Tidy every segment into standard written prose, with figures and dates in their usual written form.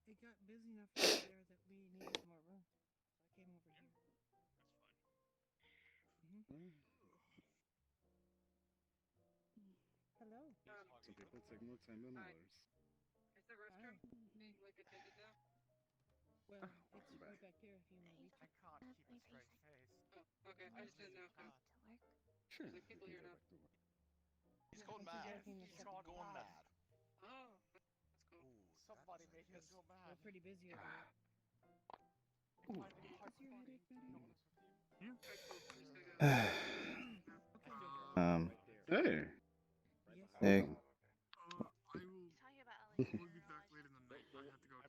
it got busy enough over there that we needed more room, so I came over here. Mm. Hello. Some people take more time than others. Is the restroom being like attended now? Well, it's Welcome back. right back there if you want to reach I it. can't keep a straight face. Oh, okay. I just didn't know. Back to work. Sure, There's like you people can here go now. back to work. He's Yeah, gone once you mad. guys need to He's set gone the- Gone mad. mad. Oh, that's cool. Ooh, Somebody that make him is- go mad. We're pretty busy over here. I find it quite Is your funny, headache to be better? honest with you. Alright, cool. I'm just gonna go. Okay. Hey, Yes. Hey. welcome. I will Talking about we'll Ellie. be back late in the night. I have to go.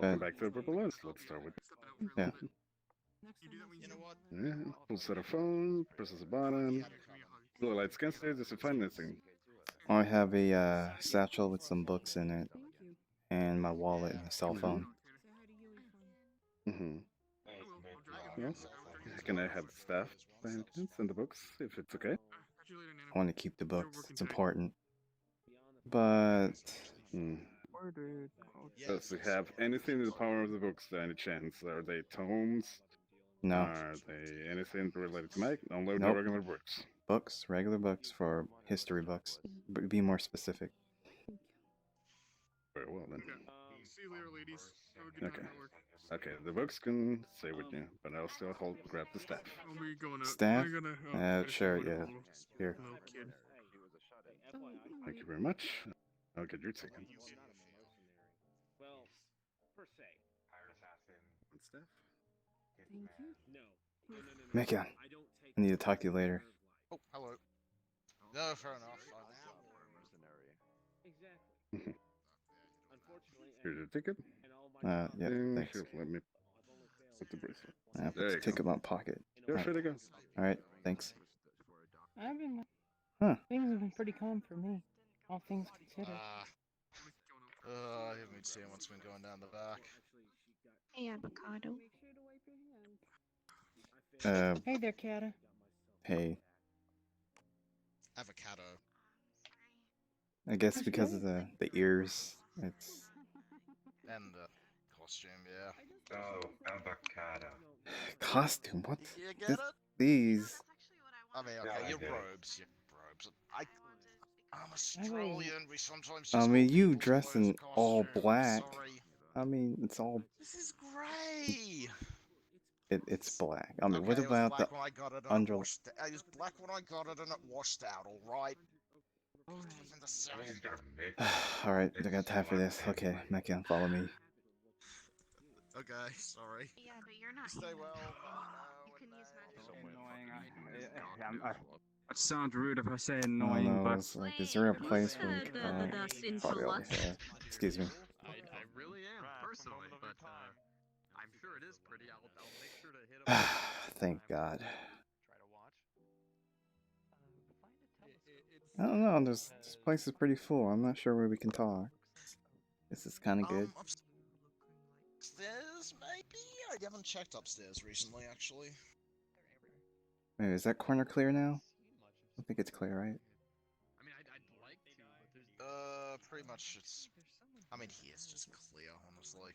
Welcome back to the purple list. Let's start with. Step out for a Yeah. little bit. Next You do that when time you know what? Yeah, full set of phone, presses a button. Yeah, give me a hug. Blue light scan stage, just to find missing. I have a satchel with some books in it, Thank you. and my wallet and a cell phone. Say hi to Yui for me. Mm-hmm. I will. I'll drag him Well, in. I'll drag him can I in. have the staff by any chance and the books, if it's okay? Catch you later, Nana. I want to keep the We're books. working It's tight. important. But Hmm. Yeah, Does it have anything in the power of the books by any chance? Are they tomes? no, Are they anything related to Mike? Only the Nope. regular books. books, regular books for history books. Be more specific. Very well then. Okay. See you later, ladies. Have a good Okay. time at work. Okay, the books can stay with you, but I'll still grab the staff. I'll be going out. Staff? I'm gonna, Sure, finish yeah. the little- Here. little kid. Thank you very much. I'll get your ticket. Well, per se. And staff? Thank you. No. Mecca, I don't take I need to talk to you later. Oh, hello. No, fair enough. Exactly. Unfortunately, Here's your ticket. and all my Yeah, And thanks. here, let me I've only failed put the bracelet. I put There the you ticket go. in my pocket. You're free to go. All right, thanks. I've been. Huh. Things have been pretty calm for me, all things considered. I haven't been seeing what's been going down the back. Hey, avocado. Make sure to wipe your hands. Hey there, Cata. Hey, Avocado. I guess How's because it of the ears, it's And the costume, yeah. Oh, avocado. costume. What? You get This- it? These. I mean, Yeah, okay, I your get it. robes, your robes. I'm Australian. We sometimes just I mean, call you people's dress clothes in all costume, black. Sorry. I mean, it's all. This is grey. It's black. I mean, Okay, what it was about the black when I got it and under? it washed. It was black when I got it and it washed out. All right. It was in the I think he's same. got a mix. All right, I got time for this. Okay, Mecca, follow me. Okay, sorry. Yeah, but you're not Stay human. well. You can use magic. Annoying. It sounds rude if I say I don't annoying, know. but It's like, is there a Wait, place who where we said can that buy? that's Probably always intellect? have. Excuse me. I really am, personally, but I'm sure it is pretty. I'll make sure to hit up. Thank God. Try to watch. Find a telescope. I don't know. This place is pretty full. I'm not sure where we can talk. This is kind of good. Upstairs, maybe? I haven't checked upstairs recently, actually. Wait, is that corner clear now? I think it's clear, right? I mean, I'd like to, but there's. Pretty much it's. I mean, he is just clear, honestly.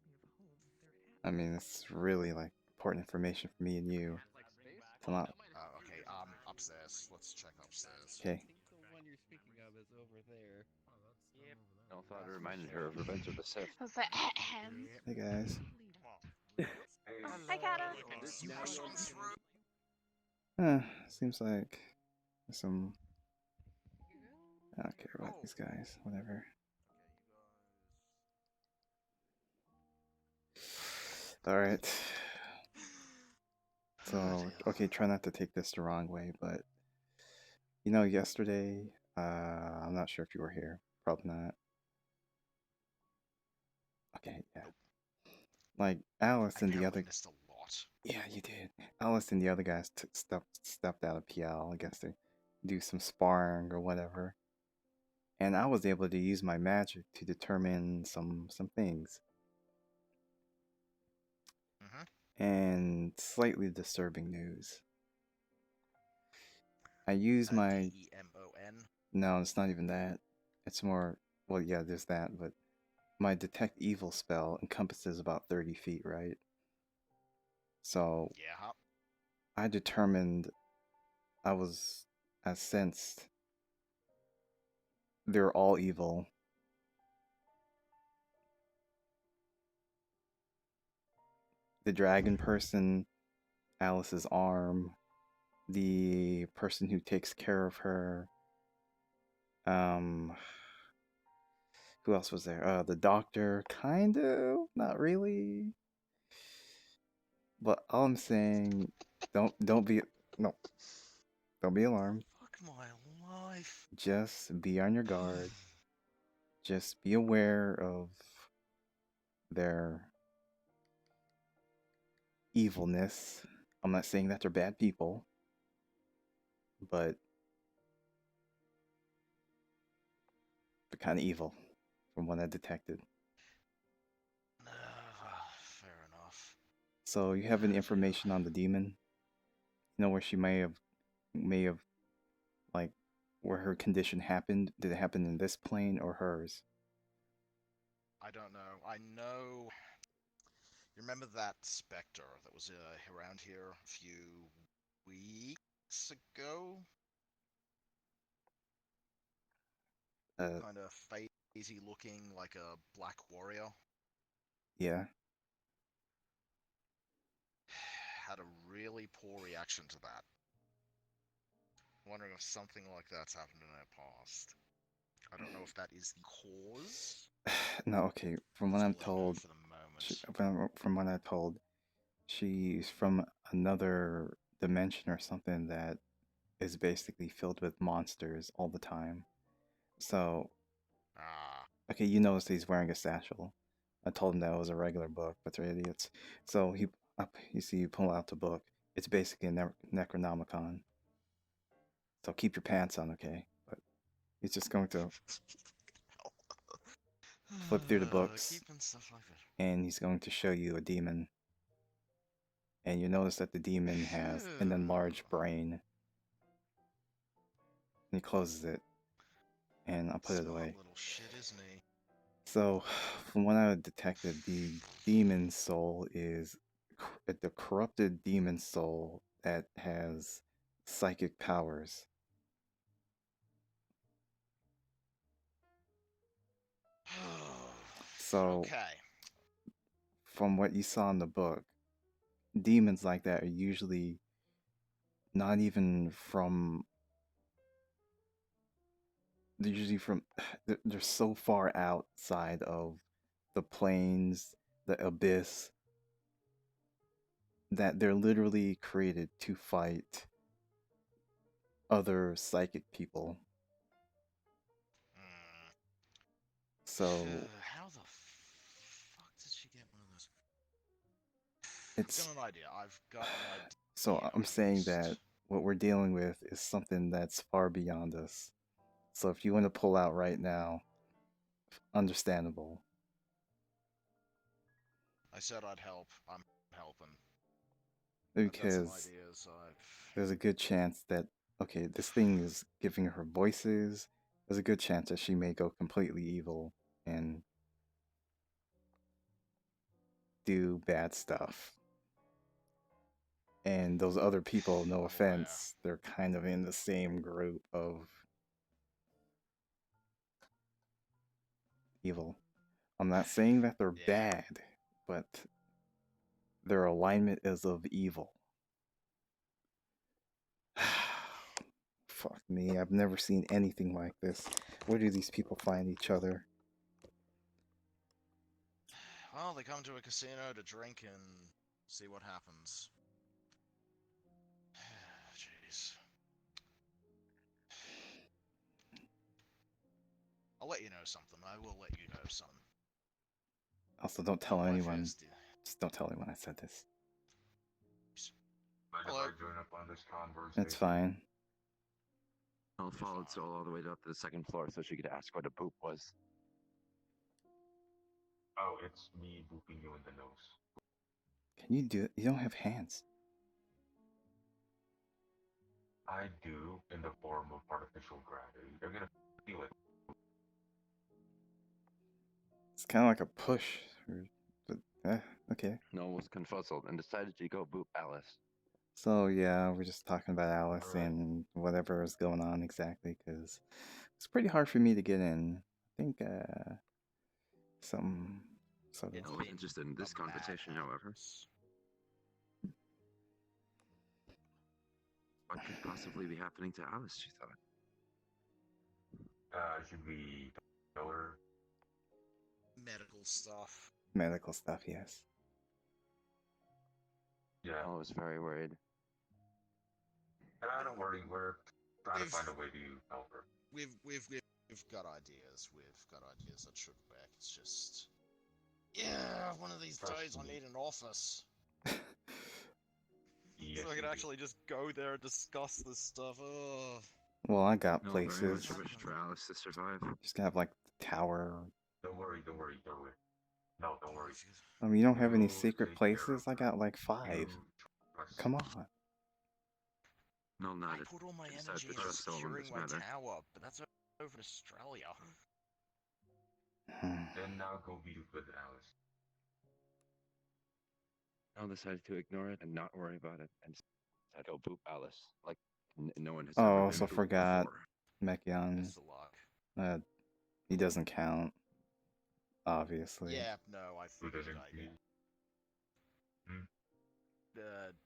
I mean, it's really like important information for me and you. It's not. Okay, upstairs. Let's check upstairs. Okay. I think the one you're speaking of is over there. Yep. I thought it reminded her of Revenge of the Sith. I was like, ahem. Hey guys. I got him. You push on through. Seems like there's some. I don't care about these guys. Whatever. All right. So, okay, try not to take this the wrong way, but you know, yesterday, I'm not sure if you were here. Probably not. Okay, yeah. Like Alice and the other. Missed a lot. Yeah, you did. Alice and the other guys stepped out of PL, I guess, to do some sparring or whatever. And I was able to use my magic to determine some things. And slightly disturbing news. I use my. DEMON? No, it's not even that. It's more. Well, yeah, there's that, but my detect evil spell encompasses about 30 feet, right? So Yeah. I determined I sensed they're all evil. The dragon person, Alice's arm, the person who takes care of her, who else was there? The doctor, kind of, not really. But all I'm saying, don't be no, don't be alarmed. Fuck my life. Just be on your guard. Just be aware of their evilness. I'm not saying that they're bad people, but they're kind of evil from what I detected. Fair enough. So you have any information on the demon? You know where she may have like where her condition happened? Did it happen in this plane or hers? I don't know. I know. You remember that specter that was around here a few weeks ago? Kind of phasey looking, like a black warrior. Yeah. Had a really poor reaction to that. Wondering if something like that's happened in her past. I don't know if that is the cause. No, okay. From what That's I'm all I know told, for the moment. from what I'm told, she's from another dimension or something that is basically filled with monsters all the time. So, okay, you notice he's wearing a satchel. I told him that was a regular book, but they're idiots. So you see, you pull out the book. It's basically a Necronomicon. So keep your pants on, okay? But he's just going to flip through the books, and he's going to show you a demon. And you notice that the demon has an enlarged brain. And he closes it, and I'll put it away. Little shit, isn't he? So, from what I detected, the demon soul is the corrupted demon soul that has psychic powers. So, from what you saw in the book, demons like that are usually not even from. They're usually from. They're so far outside of the planes, the abyss, that they're literally created to fight other psychic people. So how the fuck did she get one of those? it's I've got an idea. I've got an idea. so I'm saying that what we're dealing with is something that's far beyond us. So if you want to pull out right now, understandable. I said I'd help. I'm helping. Because there's a good chance that, okay, this thing is giving her voices. There's a good chance that she may go completely evil and do bad stuff. And those other people, no offense, they're kind of in the same group of evil. I'm not saying that they're bad, but their alignment is of evil. Fuck me, I've never seen anything like this. Where do these people find each other? Well, they come to a casino to drink and see what happens. Jeez. I'll let you know something. I will let you know something. Also, don't tell anyone. Just don't tell anyone I said this. Hello. It's fine. I followed Sol all the way up to the second floor so she could ask what a poop was. Oh, it's me booping you in the nose. Can you do it? You don't have hands. I do in the form of artificial gravity. You're gonna feel it. kind of like a push. But, okay. Noel was confuzzled and decided to go boop Alice. So yeah, we're just talking about Alice Alright. and whatever is going on exactly, because it's pretty hard for me to get in. I think some sort of. It's I was been interested in this a competition, however. madhouse. What could possibly be happening to Alice, she thought. Should we tell her? Medical stuff. Medical stuff, yes. Yeah. I was very worried. Don't worry, we're trying to We've- find a way to help her. We've got ideas. We've got ideas that should work. It's just, yeah, one of these Trust days I me. need an office. Yes, So I you could do. actually just go there and discuss this stuff. Ugh. Well, I got No, very places. much a wish for Alice to survive. Just gonna have like the tower. Don't worry. No, don't worry. I mean, you don't have any We'll secret take care of places? I her. got like 5. You trust Come me. on. No, I not put all my decided energy to into trust Soul in securing this my matter. tower, but that's over in Australia. Then now go be with Alice. Noel decided to ignore it and not worry about it, and decided to go boop Alice, like no one has Oh, ever also been booped forgot before. Mechyon. Best of luck. He doesn't count. Obviously. Yeah, no, I Who figured doesn't?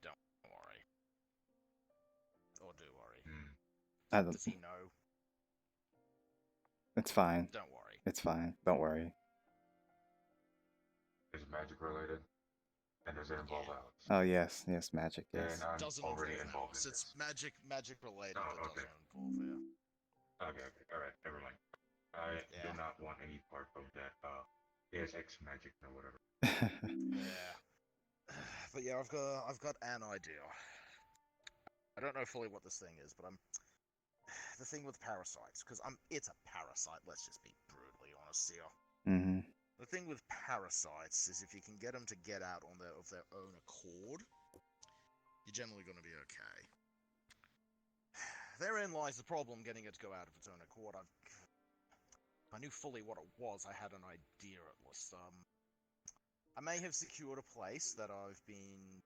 don't worry. Or do worry. I don't. Does he know? It's fine. Don't worry. It's fine. Don't worry. Is magic related? And does it involve Alice? Oh yes, yes, magic. Then Yes. I'm Doesn't already involve involved Alice. in It's this. magic related, Oh, but okay. doesn't involve her. Okay, alright, never mind. I Yeah. do not want any part of that, ASX magic or whatever. Yeah. But yeah, I've got an idea. I don't know fully what this thing is, but the thing with parasites, because it's a parasite. Let's just be brutally honest here. Mm-hmm. The thing with parasites is if you can get them to get out of their own accord, you're generally going to be okay. Therein lies the problem, getting it to go out of its own accord. If I knew fully what it was, I had an idea at least. I may have secured a place that I've been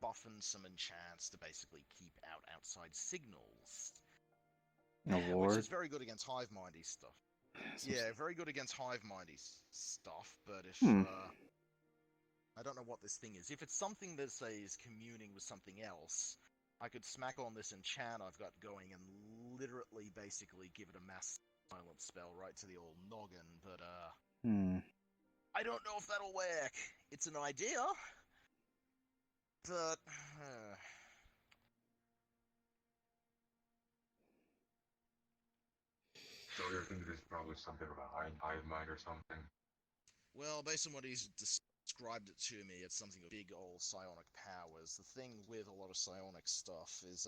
buffing some enchants to basically keep out outside signals. A Which ward? is very good against hive mindy stuff. Yeah, very good against hive mindy stuff, but if I don't know what this thing is. If it's something that says communing with something else, I could smack on this enchant I've got going and literally basically give it a mass silent spell right to the old noggin, but I don't know if that'll work. It's an idea, but So you're thinking there's probably something about hive mind or something? well, based on what he's described it to me, it's something with big old psionic powers. The thing with a lot of psionic stuff is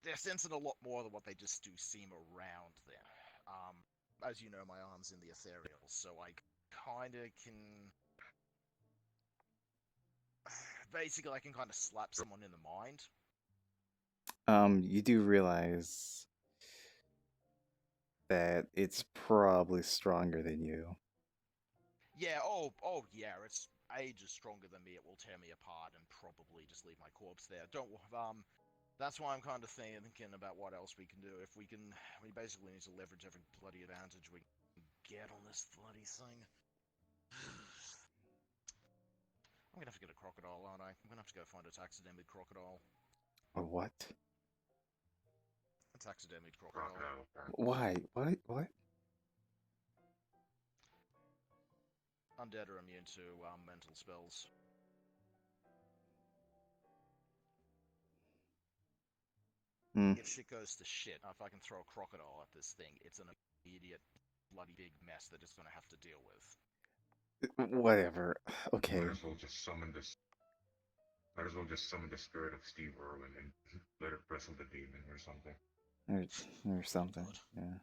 they're sensing a lot more than what they just do seem around them. As you know, my arm's in the ethereal, so I kinda can basically I can kind of slap someone in the mind. You do realize that it's probably stronger than you. Yeah, oh yeah, it's ages stronger than me. It will tear me apart and probably just leave my corpse there. That's why I'm kind of thinking about what else we can do. We basically need to leverage every bloody advantage we can get on this bloody thing. I'm gonna have to get a crocodile, aren't I? I'm gonna have to go find a taxidermied crocodile. A what? A taxidermied crocodile. Why? What? Undead are immune to mental spells. If shit goes to shit, if I can throw a crocodile at this thing, it's an immediate bloody big mess that it's gonna have to deal with. Whatever. Okay. Might as well just summon the spirit of Steve Irwin and let it wrestle the demon or something. Or something. Yeah.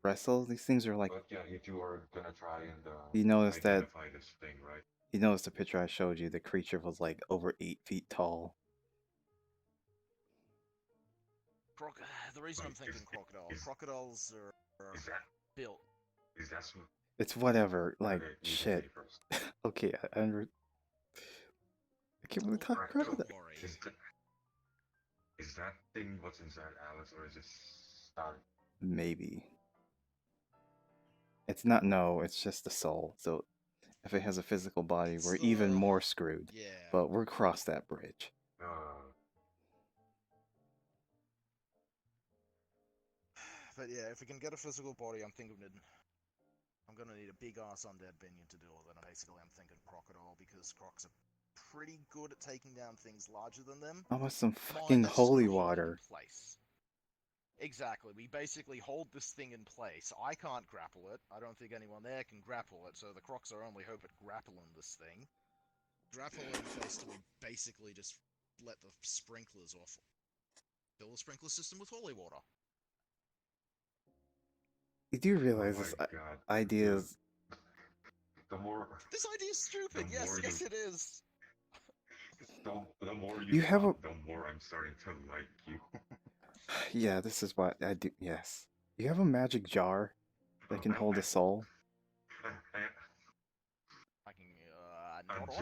Wrestle? These things are like. But yeah, if you are gonna try and You notice that. identify this thing, right? You noticed the picture I showed you. The creature was like over 8 feet tall. The reason I'm Like, thinking crocodiles are Is that built. is that what? It's whatever. Like, Okay, you shit. say first. Okay, I can't really talk Alright, crap don't about that. worry. Is that thing what's inside Alice, or is it Star? Maybe. It's not, no, it's just the soul. So if it has a physical body, It's we're even the- more screwed. Yeah. But we're across that bridge. But yeah, if we can get a physical body, I'm gonna need a big ass undead minion to deal with it. And basically, I'm thinking crocodile because crocs are pretty good at taking down things larger than them. I want some Come on, fucking let's just holy hold it water. in place. Exactly. We basically hold this thing in place. I can't grapple it. I don't think anyone there can grapple it. So the crocs are only hope at grappling this thing. Grapple it in place till we basically just let the sprinklers off. Fill the sprinkler system with holy water. You do realize this idea is... The more This idea is stupid. the Yes, more yes, you- it is. the more You have talk, the more I'm starting to like you. Yeah, this is what I do. Yes. You have a magic jar that can hold a soul? I can, not on me.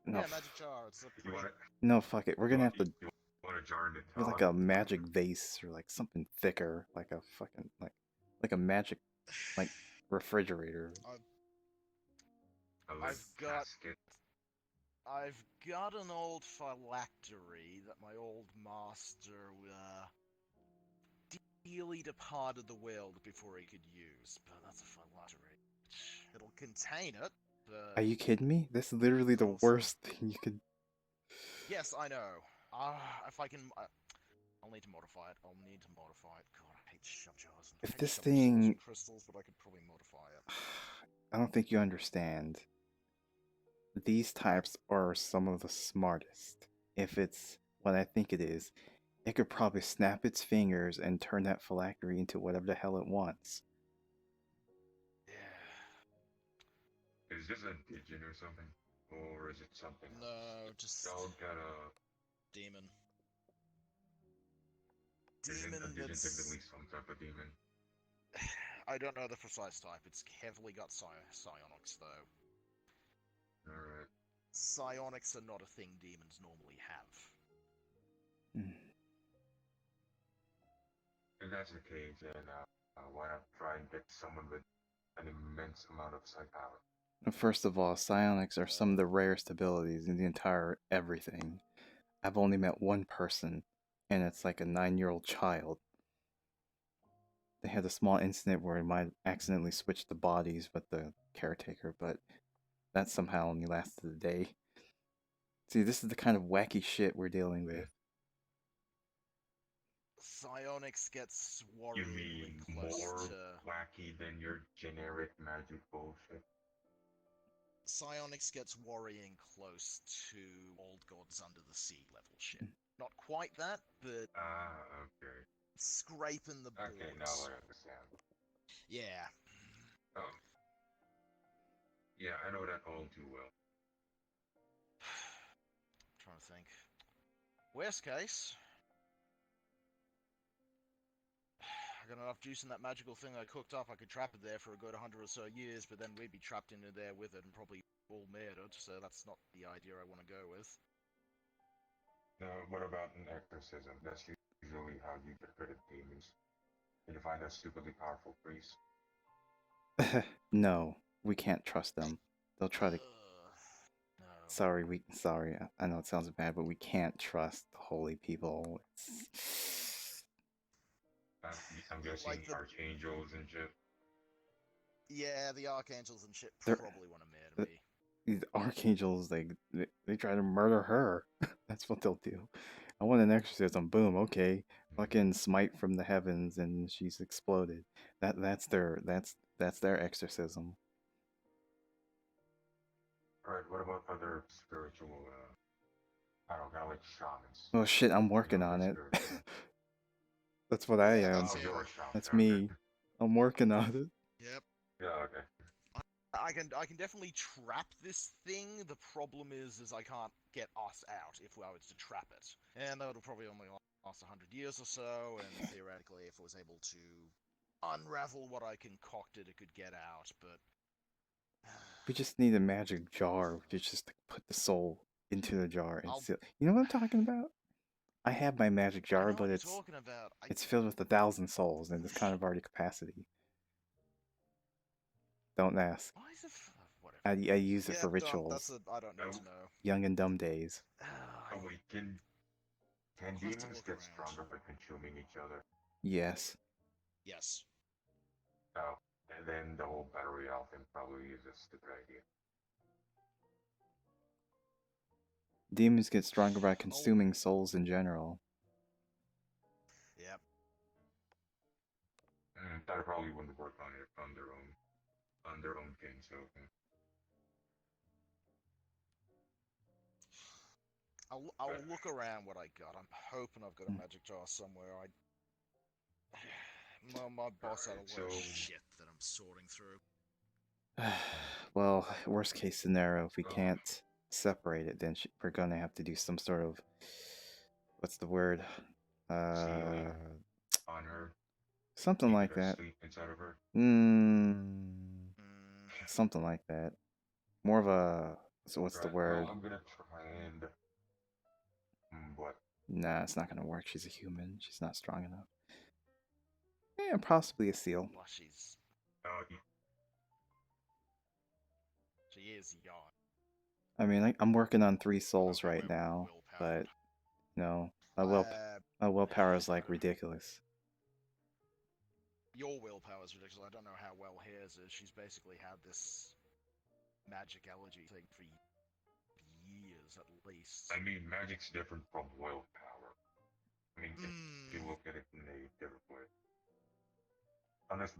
No. Yeah, magic jar. It's a pretty... No, fuck it. We're gonna have to You want a jar in the do like a magic vase or like something thicker, like a fucking like a magic like refrigerator. I've got an old phylactery that my old master dearly departed the world before he could use, but that's a phylactery. It'll contain it, but... Are you kidding me? That's literally the worst thing you could... Yes, I know. If I can... I'll need to modify it. God, I hate shove jars. If this thing... crystals, but I could probably modify it. I don't think you understand. These types are some of the smartest. If it's what I think it is, it could probably snap its fingers and turn that phylactery into whatever the hell it wants. Is this a pigeon or something? Or is it something else? No, just... Dog got a... demon. Isn't a pigeon typically some type of demon? I don't know the precise type. It's heavily got psionics, though. Alright. Psionics are not a thing demons normally have. If that's the case, then why not try and get someone with an immense amount of psi power? First of all, psionics are some of the rarest abilities in the entire everything. I've only met one person, and it's like a 9-year-old child. They had a small incident where he might accidentally switch the bodies with the caretaker, but that somehow only lasted a day. See, this is the kind of wacky shit we're dealing with. Psionics gets You worryingly mean close more to... wacky than your generic magic bullshit? Psionics gets worrying close to Old Gods Under the Sea level shit. Not quite that, but... okay. Scraping the boards. Okay, now I understand. Yeah. Yeah, I know that all too well. Trying to think. Worst case... I got enough juice in that magical thing I cooked up, I could trap it there for a good 100 or so years, but then we'd be trapped in there with it and probably all murdered, so that's not the idea I want to go with. Now, what about an exorcism? That's usually how you get rid of demons. Can you find a stupidly powerful priest? No, we can't trust them. They'll try to... No. Sorry, I know it sounds bad, but we can't trust the holy people. I'm guessing like archangels and shit. Yeah, the archangels and shit probably want to murder me. These archangels, they try to murder her. That's what they'll do. I want an exorcism. Boom. Okay. Fucking smite from the heavens, and she's exploded. That's their exorcism. All right. What about other spiritual? I don't know, like shamans. Oh shit! I'm working on it. That's what I am. That's me. I'm working on it. Yep. Yeah. Okay. I can definitely trap this thing. The problem is I can't get us out if I was to trap it, and that'll probably only last 100 years or so. And theoretically, if I was able to unravel what I concocted, it could get out. But We just need a magic jar to just put the soul into the jar and I'll- seal. You know what I'm talking about? I have my magic I jar, know but what you're it's talking about. it's filled with 1,000 souls, and it's kind of already capacity. Don't ask. Why is it? Whatever. I use it Yeah, for That's rituals. I don't need to know. Young and dumb days. Oh wait, can have to demons look get around. stronger by consuming each other? Yes. Yes. Oh, and then the whole battle royale thing probably is a stupid idea. Demons get stronger by consuming souls in general. Yep. That probably wouldn't work on it on their own thing. So. I'll look around what I got. I'm hoping I've got a magic jar somewhere. My boss had a lot of shit that I'm sorting through. Well, worst case scenario, if we can't separate it, then we're gonna have to do some sort of, what's the word? On her. Something like that. Sleep inside of her. Something like that. More of a, so what's the word? Well, I'm gonna try and what? Nah, it's not gonna work. She's a human. She's not strong enough. Yeah, possibly a seal. Well, she's. She is young. I mean, I'm working on 3 souls right now, but no, my willpower is like ridiculous. Your willpower is ridiculous. I don't know how well hers is. She's basically had this magic allergy thing for years at least. I mean, magic's different from willpower. I mean, if you look at it in a different way. Unless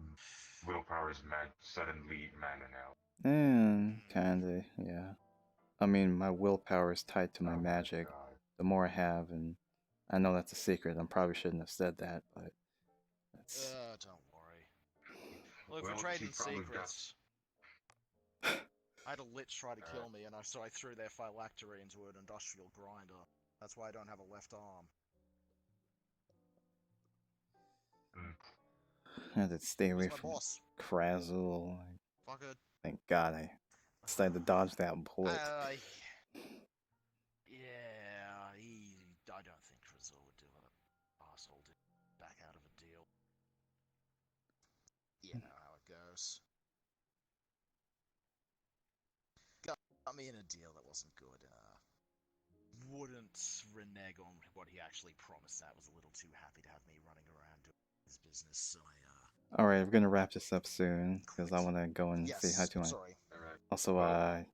willpower is suddenly mana now. Kinda, yeah. I mean, my willpower is tied to my magic. The more I have, and I know that's a secret. I probably shouldn't have said that, but that's. Don't worry. Well, if we're trading secrets, I had a lich try to kill me, and so I threw their phylactery into an industrial grinder. That's why I don't have a left arm. I had to stay away my from boss? Krasul. Fucker. Thank God I decided to dodge that bullet. Yeah, I don't think Krasul would do an arsehole to back out of a deal. You know how it goes. Got me in a deal that wasn't good. Wouldn't renege on what he actually promised. That was a little too happy to have me running around doing his business, so Alright, we're gonna wrap this up soon, because I want to go and say hi to him. Sorry. Also,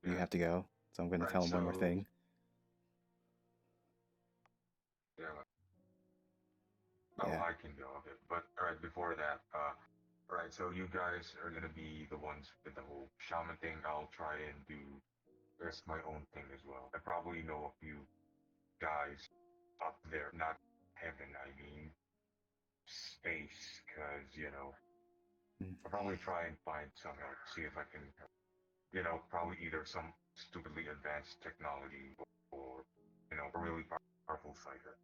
you have to go, so I'm gonna tell him one more thing. I can go a bit, but alright, before that, alright, so you guys are gonna be the ones with the whole shaman thing. I'll try and do my own thing as well. I probably know a few guys up there, not heaven, I mean space, cause, I'll probably try and find some help, see if I can, probably either some stupidly advanced technology or, a really powerful fighter.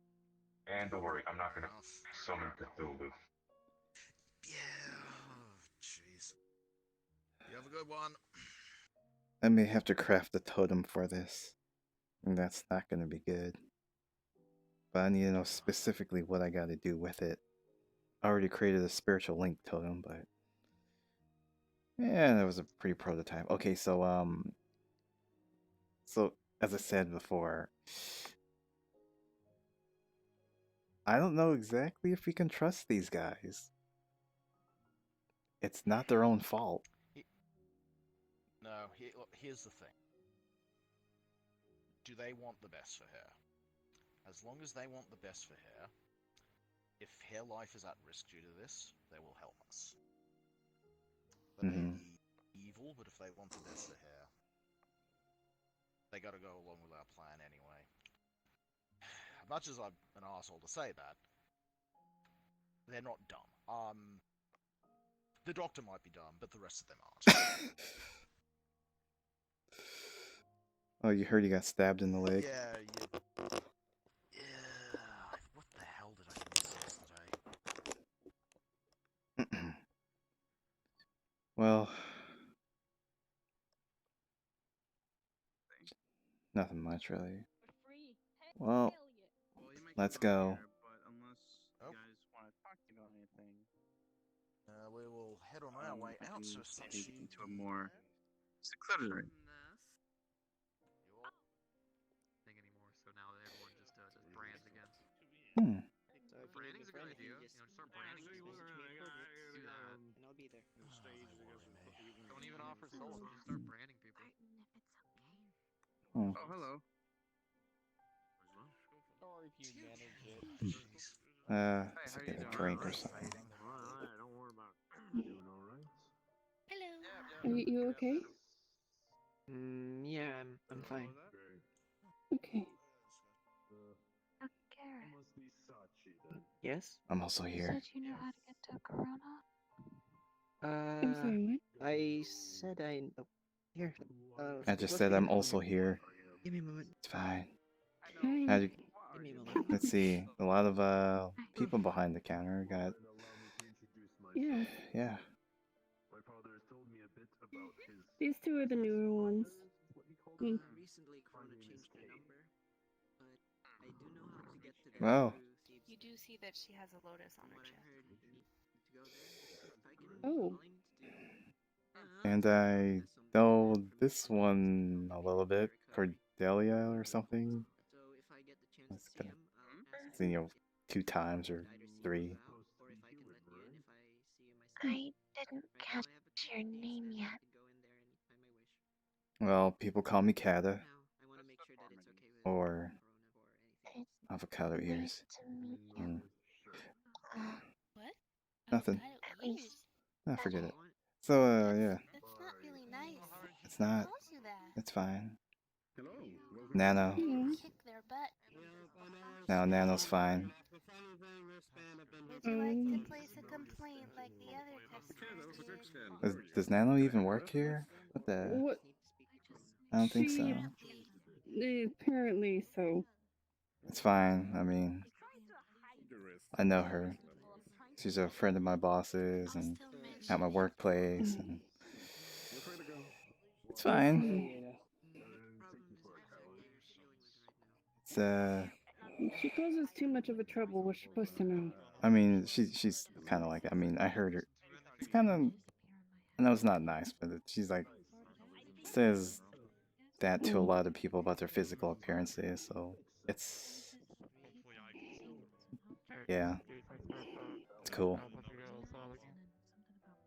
And don't worry, I'm not gonna summon Cthulhu. Yeah, jeez. You have a good one. I may have to craft a totem for this, and that's not gonna be good. But I need to know specifically what I gotta do with it. I already created a spiritual link totem, but yeah, that was a pretty prototype. Okay, so as I said before, I don't know exactly if we can trust these guys. It's not their own fault. No, look, here's the thing. Do they want the best for her? As long as they want the best for her, if her life is at risk due to this, they will help us. They may be evil, but if they want the best for her, they gotta go along with our plan anyway. As much as I'm an asshole to say that, they're not dumb. The doctor might be dumb, but the rest of them aren't. Oh, you heard he got stabbed in the leg? Yeah, yeah. What the hell did I miss yesterday? Well, nothing much really. Well, let's go. But unless Oh. you guys want to talk about anything, We will head on I our don't know way if we out, can so sneak Sashi. into a more secluded. Thing anymore, so now everyone just brands again. Hmm. So if you need Branding's a a good friend, if idea. you just Start branding message people. me in coordinates, Do that. and I'll be there. Don't even offer soul. Just start branding people. Hmm. Oh, hello. Or if you manage it. Let's how get you a doing? drink or something. Alright, don't worry about it. Doing alright? Hello. Are you okay? Yeah, I'm fine. Okay. Garrett, Must be Sachi then. Yes? I'm also you here. said you knew how to get to Corona. I'm sorry, what? I said I. Oh, here. I just let's said begin I'm also here. Give me a moment. It's fine. Hi. How'd you, Give me a moment. let's see. A lot of people behind the counter got. Allow me to introduce myself. Yeah. Yeah. My father has told me a bit about his. These two are the newer ones. Mm. Recently, Corona changed their number, but I do know how to get to them Wow. through Thieves' You do see that she has a lotus on From her what I chest. heard, you need to go there. If I can Oh. find And I know this one a little bit. Cordelia or something. So if I get the chance That's to see good. him, I'll ask Seen him you 2 times or to either see 3. you out, or if I can let you in if I see you myself. I didn't Right now, catch I have a your couple name days, and I yet. can go in there anytime I wish. Well, people call me Cata Now, I want to make sure that it's okay with or Corona or anything. avocado ears. Nice to meet you. Mm. What? Nothing. Ears? Ah, forget it. What? So, yeah. That's not really nice. It's not. Who calls you that? It's fine. Hello. Nano. Kick their butt. Now Nano's fine. Would you like to place a complaint like the other customers did? Does Nano even work here? What the? What? I don't think so. Apparently so. It's fine. I mean, I know her. She's a friend of my boss's and at my workplace, and it's fine. It's She causes too much of a trouble. We're supposed to know. I mean, she's kind of like. I mean, I heard her. It's kind of. I know it's not nice, but she's like says that to a lot of people about their physical appearances. So it's yeah, it's cool.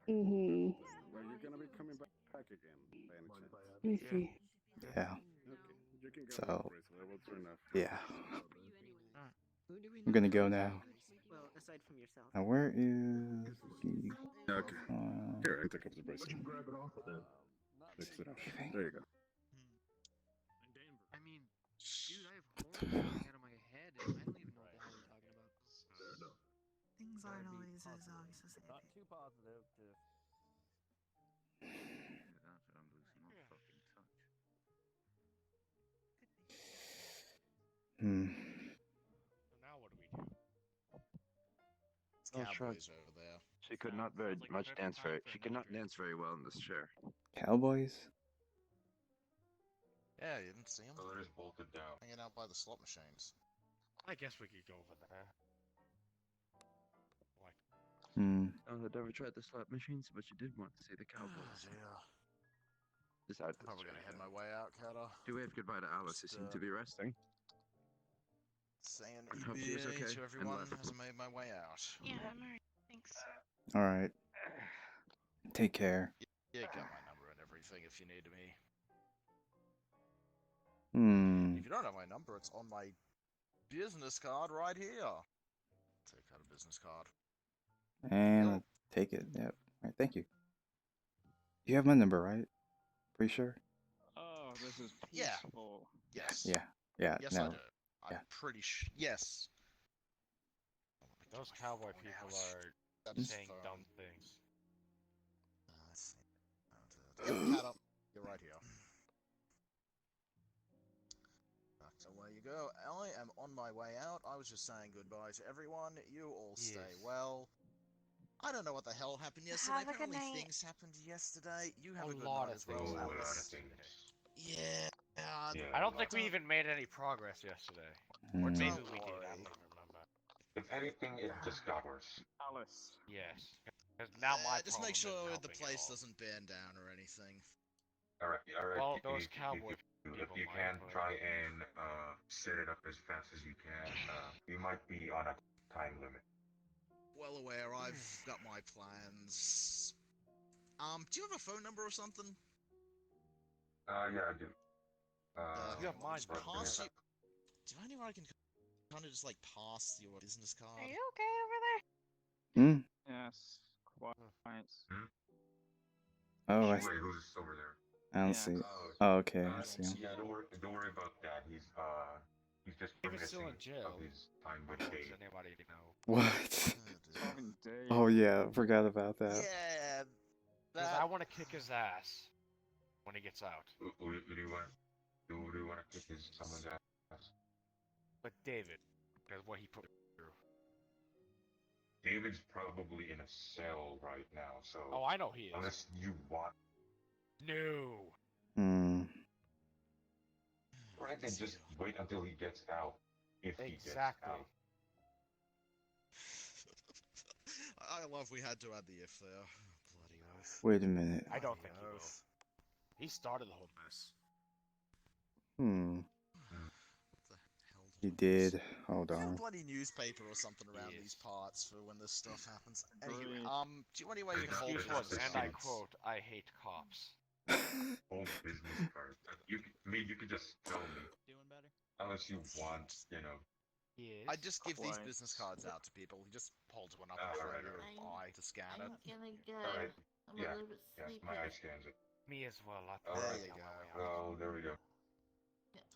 Mm-hmm. Well, you're gonna be coming back again, by any chance. I see. Yeah. Okay, you can go. So Levels are enough. yeah, Who do we I'm gonna go now. Well, aside from yourself. Now where is the? Okay. Here, I take up the bracelet. Grab it off of them. Fix it up. There you go. I mean, dude, I have horns coming out of my head, and I don't even know what the hell you're talking about. Things aren't always as obvious as they Not too positive to. Hmm. So now what do we do? It's Oh, shrug. cowboys over there. She could not very much dance very. She could not dance very well in this chair. Cowboys? Yeah, you didn't see them? So it is bolted down. Hanging out by the slot machines. I guess we could go over there. Like, Hmm. Oh, I'd never tried the slot machines, but you did want to see the Cowboys. Yeah. Decide I'm probably gonna head my way out, Kata. Do wave goodbye to Alice, who seemed to be resting. Saying I hope she was EBA okay to and everyone left. as I made my way out. Yeah, I'm alright. Thanks. All right. Take care. Yeah, got my number and everything if you need me. Hmm. If you don't have my number, it's on my business card right here. Take out a business card. And I'll take it. Yep. All right. Thank you. You have my number, right? Pretty sure. Oh, this is Yeah. peaceful. Yes. Yeah. Yeah. Yes, no. I do. I'm pretty sure. Yes. those cowboy people are saying dumb things. Let's see. Yep, cat up. You're right here. Away you go. I am on my way out. I was just saying goodbye to everyone. You all stay Yes. well. I don't know what the hell happened yesterday. Have a good Apparently night. things happened yesterday. You have a, A good lot night of as well, things Oh, a lot of Alice. things. Yeah. Yeah, I a don't lot. think we even made any progress yesterday. Or Hmm. maybe Don't we did, I worry. don't remember. If anything, it just got worse. Alice. Yes. Because now my Just make problem sure isn't the helping at place all. doesn't burn down or anything. Alright, Well, those cowboy if people you might, can but- try and set it up as fast as you can, you might be on a time limit. Well aware, I've got my plans. Do you have a phone number or something? Yeah, I do. You have mine, just but pass you. Do I know where I can kind of just like pass your business card? Are you okay over there? Hmm. Yes. Quite. Oh, Wait, who's over there? I don't Yeah. see. Oh, okay. I see him. Yeah, don't worry about that. He's just He was still reminiscing in jail. of his time with Does Dave. anybody know? What? Fucking Dave. Oh yeah, forgot about that. Yeah. Because I want to kick his ass when he gets out. Who do you want? Do you want to kick someone's ass? But David, because what he put through. David's probably in a cell right now, so. Oh, I know he is. Unless you want. No. Hmm. Right, then just wait until he gets out. If he gets out. I love we had to add the if there. Bloody oath. Wait a minute. I don't think he will. He started the whole mess. Hmm. What the hell He did. Hold Do you have a on. bloody newspaper or something around these parts for when this stuff happens? Anyway, do you anyway you can hold Excuse this was, and I Yes. quote, I hate cops. Old business card. You could just tell me. Doing better? Unless you want, you know. Yes. I just give these business cards out to people. You just hold one up in front of your eye to scan it. I'm gonna go. Alright. I'm Yeah. a little bit Yeah, sleepy. my eye scans it. Me as well. There you go. Oh, there we go.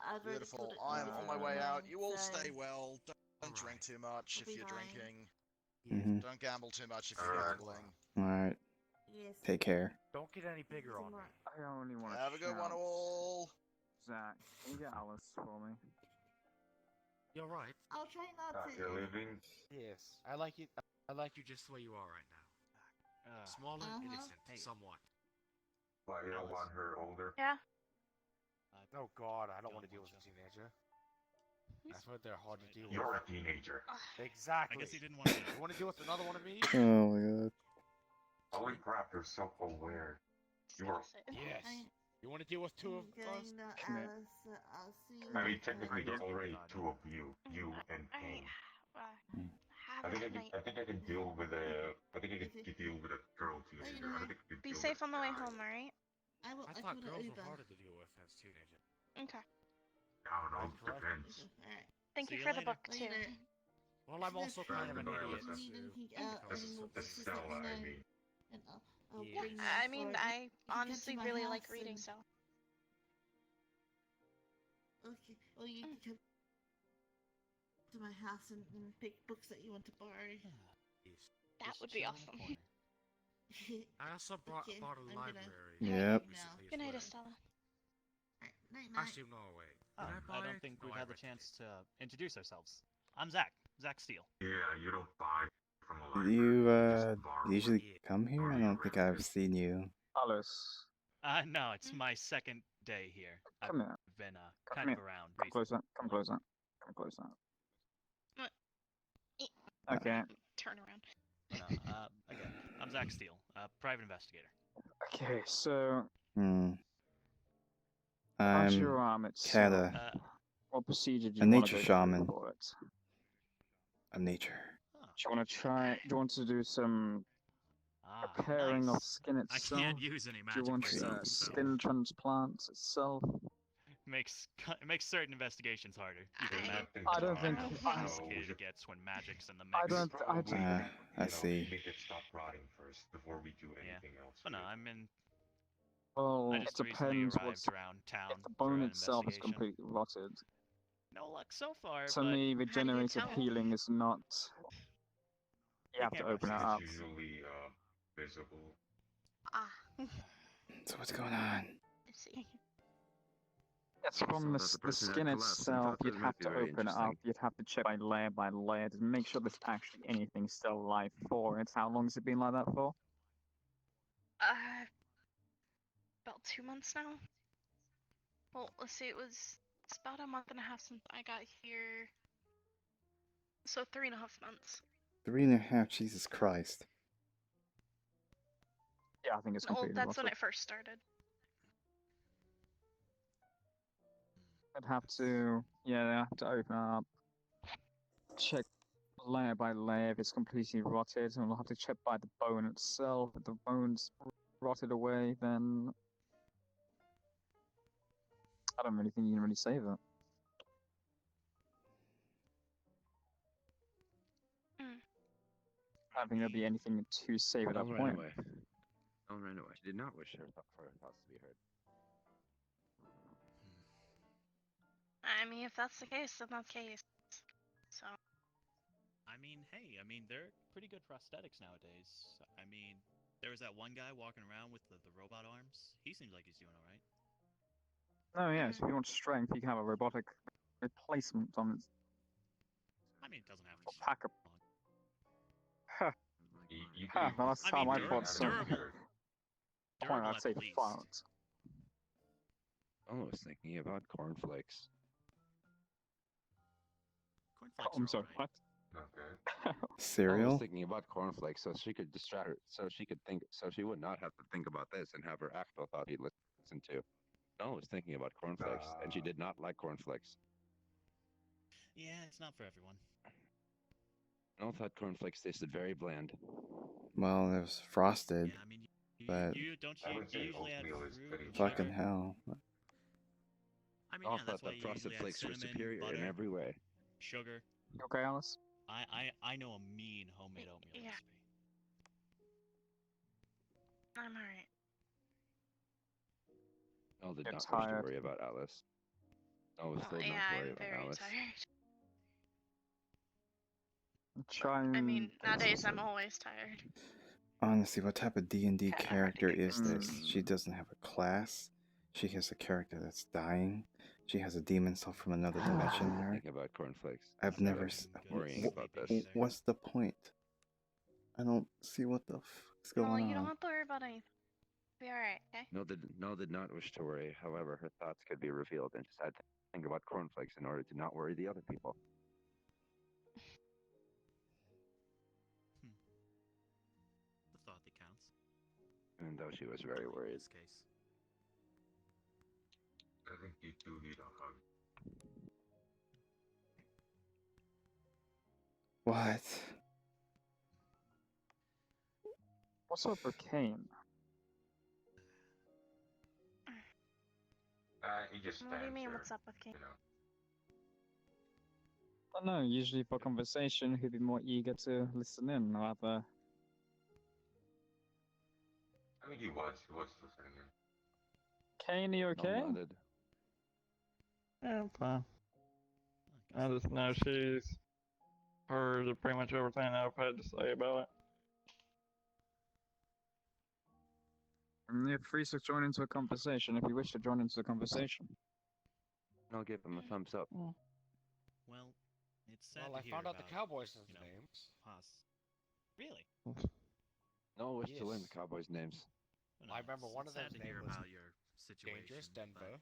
I've already Beautiful. put it I'm in on my way out. You all so stay well. Don't drink too much I'll if be you're fine. drinking. Mhm. Don't gamble too much if you're Alright. gambling. All right. Yes. Take care. Don't get any bigger on me. I only want to Have a good one, all. Zach, can you get Alice for me? You're right. I'll try not to. You're leaving? Yes. I like you. I like you just the way you are right now. Small and innocent, somewhat. Why, you don't want her older? Yeah. Oh God, I don't want to deal with a teenager. That's what they're hard to deal with. You're a teenager. Exactly. I guess he didn't want to. You want to deal with another one of me? Oh my god. Holy crap, you're self-aware. You are. Yes. You want to deal with two of us? I'll see you I mean, later. technically, there's already two of you. You and Payne. Have I think a I night. can deal with a. I think I can deal with a girl teenager. I don't think I can Be deal safe with on the way a guy. home, alright? I thought girls were harder to deal with as teenagers. Okay. I don't know. That's correct. Depends. Alright. Thank See you you for the later. book, too. Well, I'm also kind of an idiot. That's Stella, I mean. I mean, I honestly really like reading, so. Okay. Well, you can come to my house and pick books that you want to borrow. That would be awesome. I also brought a library. Yep. recently as Good night, well. Estella. Night, Actually, no, wait. Oh, Did buy I don't it? think No, we've I had the rented chance to introduce ourselves. I'm Zach Steele. Yeah, you don't buy from a library. You just borrow it. usually come here? I don't think I've seen you. Alice, No, it's my second day here. come here. I've been Come kind here. of around Come recently. closer. Come closer. Come closer. Okay. Turn around. Again, I'm Zach Steele, private investigator. Okay, so Hmm. how's I'm your arm itself? Cata, What procedure do a you want nature to go shaman through for it? of nature. Do you want to try? Do you want to do some repairing of skin I itself? can't use any Do magic you want myself, so skin transplants itself? it makes certain investigations harder. You can imagine I don't think. how complicated it gets when magic's in the mix. I don't. I Probably, don't. I see. Make it stop rotting first before we do anything else. But no, I'm in. Well, I it just recently depends. arrived What's around town if the for bone an itself is investigation. completely rotted? No luck so far, To but me, regenerative tell? healing is not. You have to can't open it rush up. It's usually visible. Ah. So what's going on? Let's see. Yeah, It's from the skin itself. You'd have to open it up. You'd have to check by layer to make sure there's actually anything still alive for it. How long has it been like that for? About 2 months now. Well, let's see, it's about a month and a half since I got here. So 3.5 months. 3.5. Jesus Christ. Yeah, I think it's Well, completely that's when rotted. it first started. I'd have to, yeah, I have to open up, check layer by layer if it's completely rotted, and we'll have to check by the bone itself. If the bone's rotted away, then I don't really think you can really save it. I don't think there'll be anything to save at that Ellen point. ran away. Ellen ran away. She did not wish for her thoughts to be heard. I mean, if that's the case, then that's the case. So. I mean, hey, they're pretty good prosthetics nowadays. I mean, there was that one guy walking around with the robot arms. He seems like he's doing all right. Oh yes, if you want strength, you can have a robotic replacement on it. I mean, it doesn't have to. Pack up. You The last time I fought some point, I'd say least. fought. I was thinking about cornflakes. Oh, I'm sorry, what? Okay. I Cereal? was thinking about cornflakes so she could distract her, so she could think, so she would not have to think about this and have her actual thought he'd listen to. I was thinking about cornflakes, and she did not like cornflakes. Yeah, it's not for everyone. I thought cornflakes tasted very bland. Well, it was frosted. Yeah, I mean, but you usually add fruit and fucking sugar. hell. I mean, I yeah, thought that's why that you frosted usually add flakes were cinnamon, superior butter, in every way. sugar. You okay, Alice? I know a mean homemade oatmeal recipe. I'm alright. Elle did You're not wish to tired. worry about Alice. I was told Yeah, not to worry I'm about very Alice. tired. Try I mean, and nowadays I'm always tired. Honestly, what type of D&D character is this? Mm. She doesn't have a class. She has a character that's dying. She has a demon soul from another dimension in her. Think about cornflakes. I've never worrying about this. What's the point? I don't see what the fuck's Well, going you don't on. have to worry about anything. Be alright, okay? No did not wish to worry. However, her thoughts could be revealed and just had to think about cornflakes in order to not worry the other people. The thought that counts. Even though she was very In worried. this case. I think you two need a hug. What? What's up with Kane? He just stands What do you mean, there, what's up with King? you know. I don't know, usually for conversation, he'd be more eager to listen in, rather. I mean, he was listening in. Kane, you okay? Elle nodded. Yeah, I'm fine. I just know she's heard pretty much everything I've had to say about it. You're free to join into a conversation if you wish to join into the conversation. I'll give him a thumbs up. Well, it's sad Well, to I hear found out about, the Cowboys' you know, names. Really? No wish to Yes. learn the Cowboys' names. I remember one of sad them's to hear name was about your situation. Dangerous but Denver.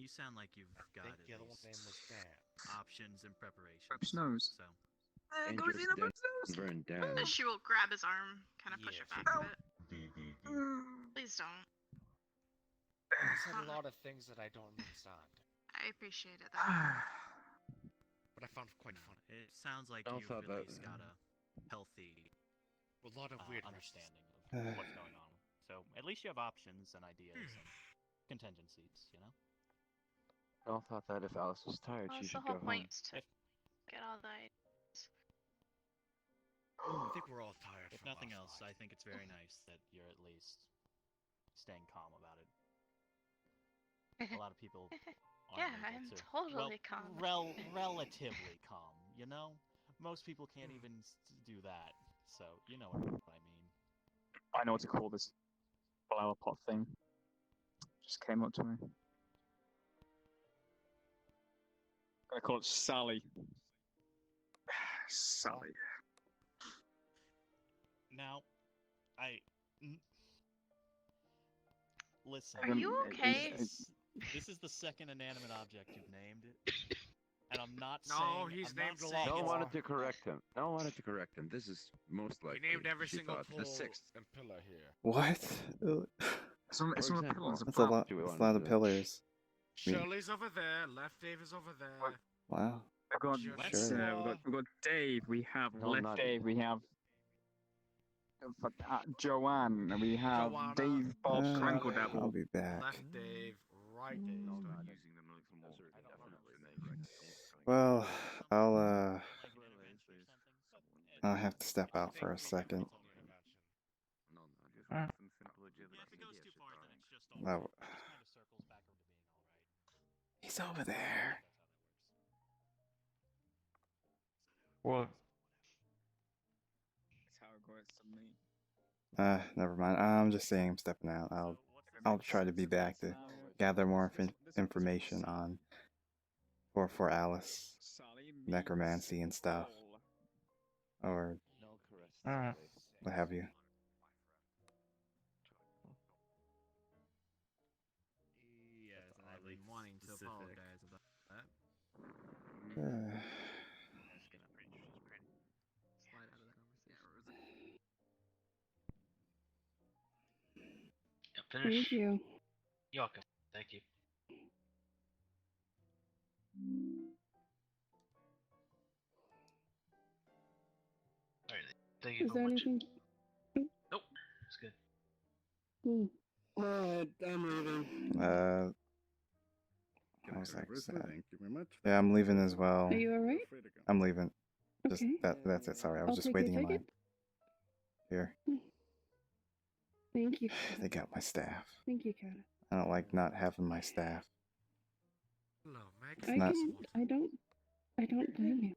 You sound like you've got I think at the other one's least name was Dan. options and preparations. Pope's nose. So. Dangerous Denver and Dan. She will grab his arm, kind of push Yeah, it back a bit. D. Please don't. He said a lot of things that I don't understand, I appreciate it though. but I found it quite funny. It sounds like I you've thought at that- least got a healthy A lot of weird understanding of what's going on. So at least you have options and ideas and contingencies, you know? Elle thought that if Alice was tired, Well, she that's the should whole go point, home. is to get all the ideas. I think we're all tired. If from nothing last else, night. I think it's very nice that you're at least staying calm about it. A lot of people aren't Yeah, able I'm to. totally well, calm. relatively calm, you know? Most people can't even do that, so you know what I mean. I know what to call this flower pot thing. Just came up to me. I call it Sally. Sally. Now, listen. Are you okay? This is the second inanimate object you've named, and I'm not No, saying. he's I'm named not a saying lot No one more. wanted to correct him. No one wanted to correct him. This is most We likely. named every she single thought, pole the sixth. and pillar here. What? It's on For the example, pillars That's a above. lot. Do we That's a want lot to of do- pillars. I mean, Shirley's over there. Left Dave is over there. wow. We've got, Sure. we've got Dave, we have No, left not Dave, we have Joanne, and we have Joanna, Dave Bob I'll Crankle be back. Left Dave, right Dave. No, not using them a little more. Definitely. Well, I'll have to step out for a second. Yeah, if it goes too far, then it's just all Oh. right. It just kind of circles back over to being all right. He's over there. What? That's how it goes to me. Never mind. I'm just saying I'm stepping out. I'll try to be back to gather more information on for Alice, necromancy and stuff, or Alright. what have you. Yes, and I've been wanting to apologize about that. Thank you. You're welcome. Thank you. Alright, thank you Is so there much. anything? Nope, it's good. Alright, I'm leaving. I was like, Thank you very much. yeah, I'm leaving as well. Are you alright? I'm leaving. Just Okay. that's it. Sorry, I was I'll just take waiting it, in take line. Here, Thank you. they got my staff. Thank you, Kata. I don't like not having my staff. Hello, Meg. It's not. I don't blame you.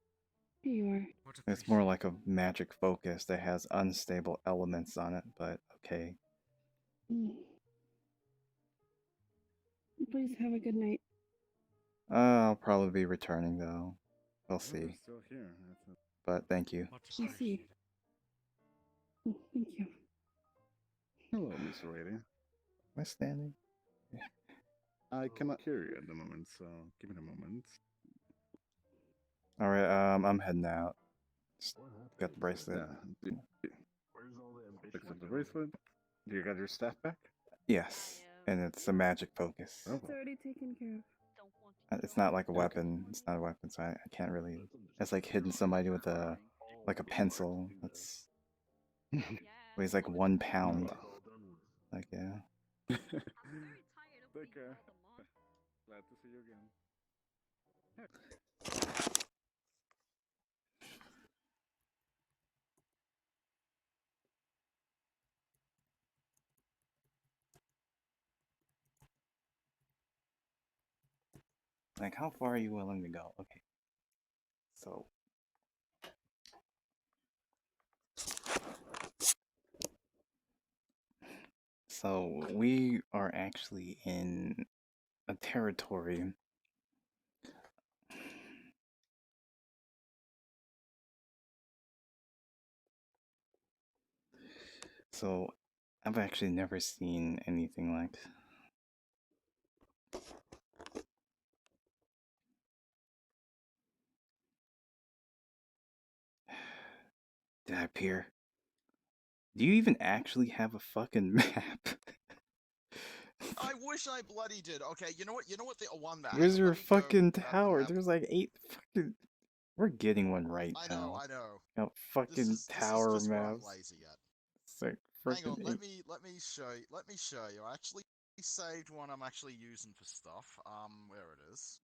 Here you are. It's more like a magic focus that has unstable elements on it, but okay. Please have a good night. I'll probably be returning though. We'll Oh, see. they're still here. But thank you. I see. Thank you. Hello, Miss Lady. Am I standing? I cannot hear you at the moment, so give me a moment. All right. I'm heading out. Just got the bracelet. Yeah. Fix up the bracelet. Do you got your staff back? Yes, and it's a magic focus. Oh. It's already taken care of. It's not like a weapon. It's not a weapon, so I can't really. It's like hitting somebody with a pencil. That's weighs like 1 pound. Like yeah. Take care. Glad to see you again. Like, how far are you willing to go? Okay. So. So, we are actually in a territory. So, I've actually never seen anything like. Did I appear? Do you even actually have a fucking map? I wish I bloody did. Okay, you know what? You know what? The one map. Where's your Let me go fucking grab the tower? map. There's like 8 fucking. We're getting one right I now. know, I know. Got fucking This tower is just where I'm maps. lazy at. It's like Hang on, freaking let me show you. Let me show you. I actually saved one I'm actually using for stuff. Where it is.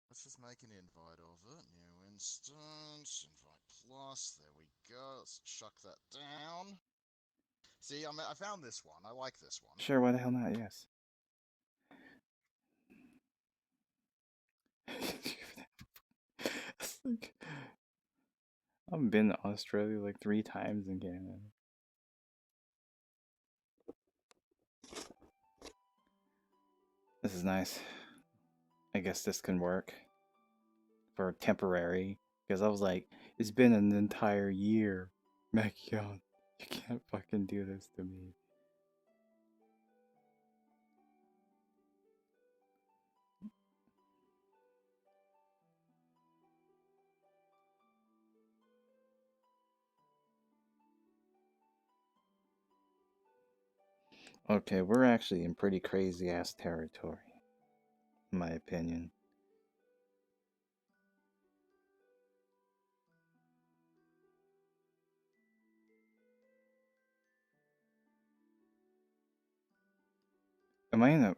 Let's just make an invite of it. New instance, invite plus. There we go. Let's chuck that down. See, I found this one. I like this one. Sure, why the hell not? Yes. It's like, I've been to Australia like 3 times in Canada. This is nice. I guess this can work. for temporary because I was like, it's been an entire year, Mekion. You can't fucking do this to me. Okay, we're actually in pretty crazy ass territory, in my opinion. Am I in a...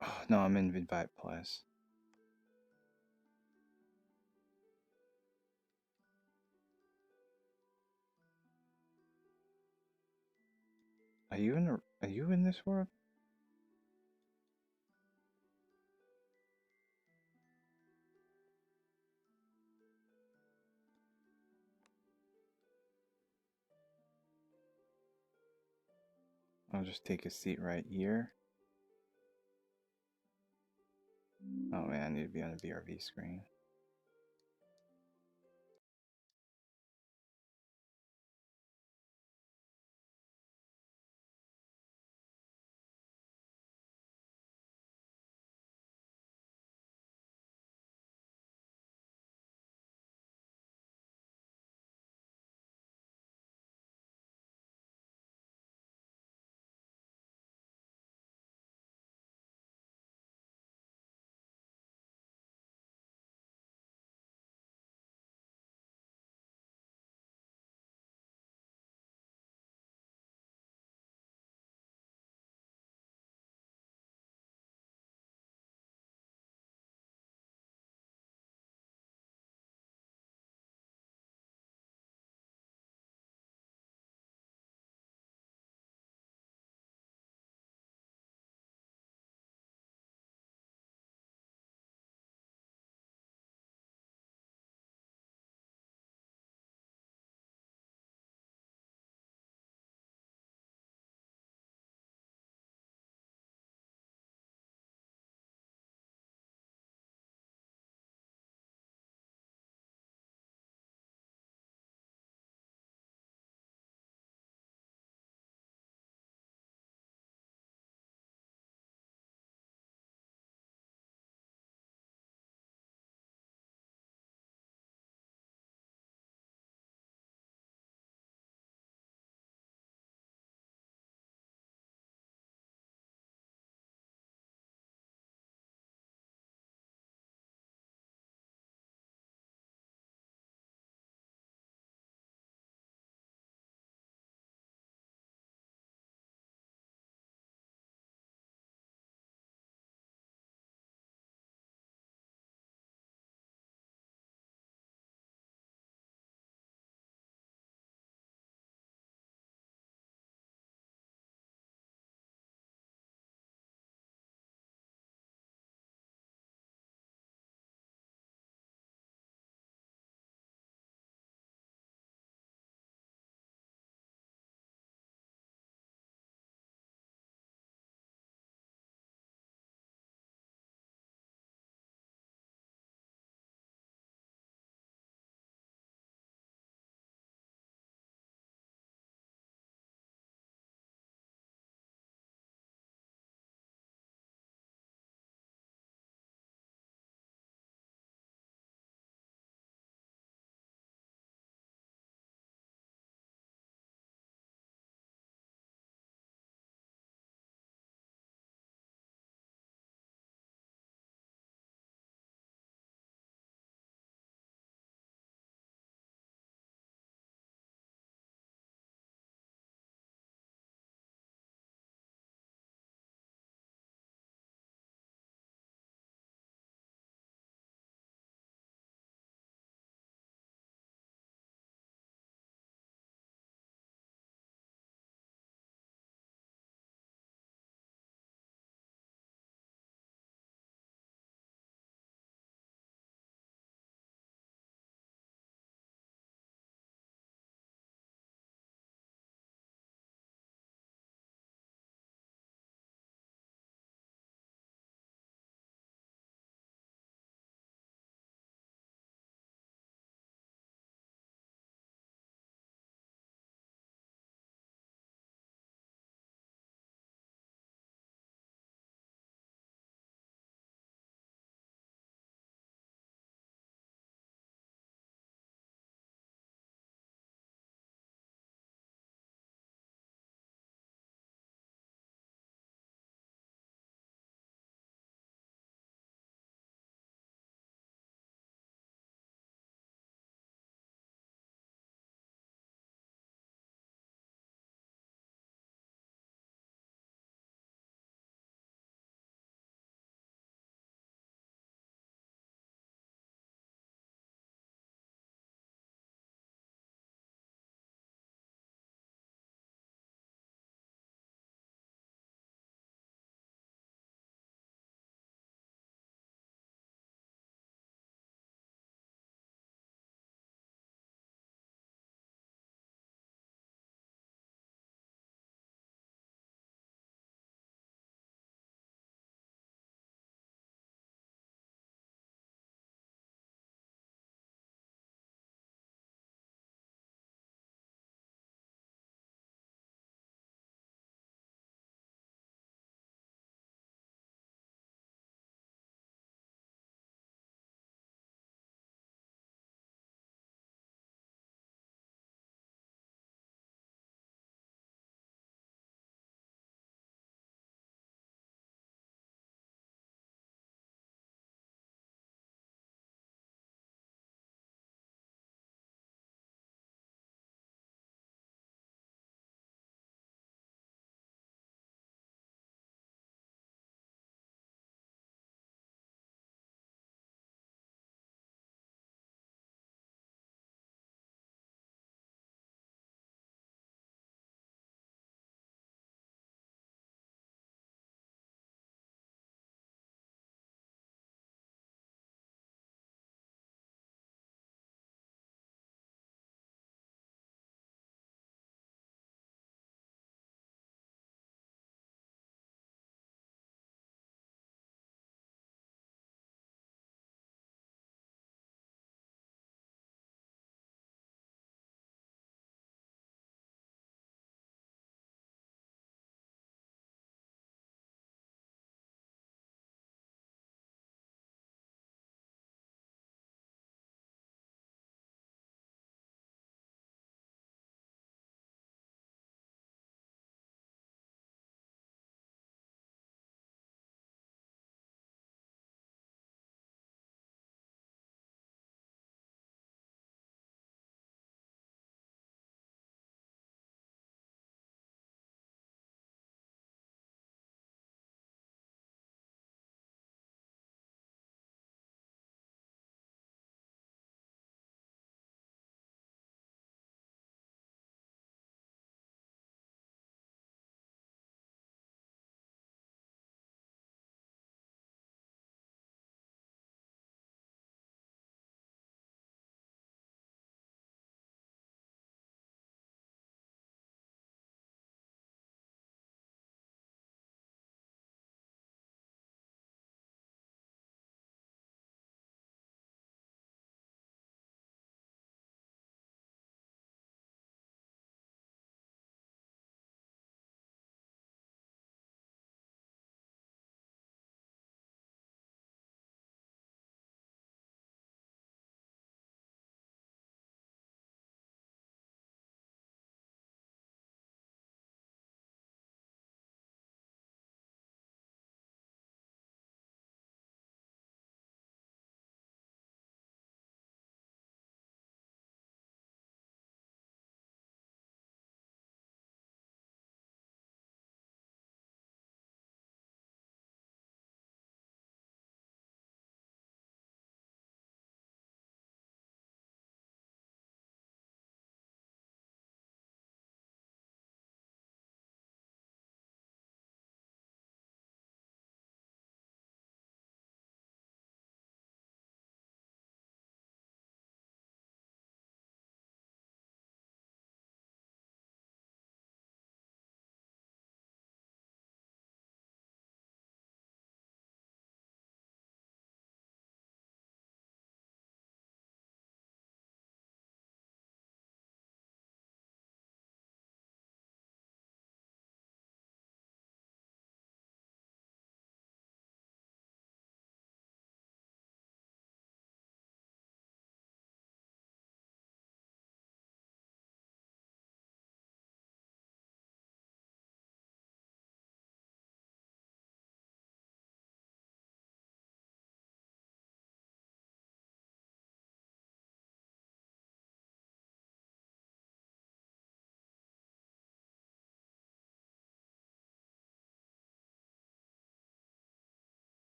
Oh, no, I'm in Vidbite Plus. Are you in this world? I'll just take a seat right here. Oh man, I need to be on the VRV screen.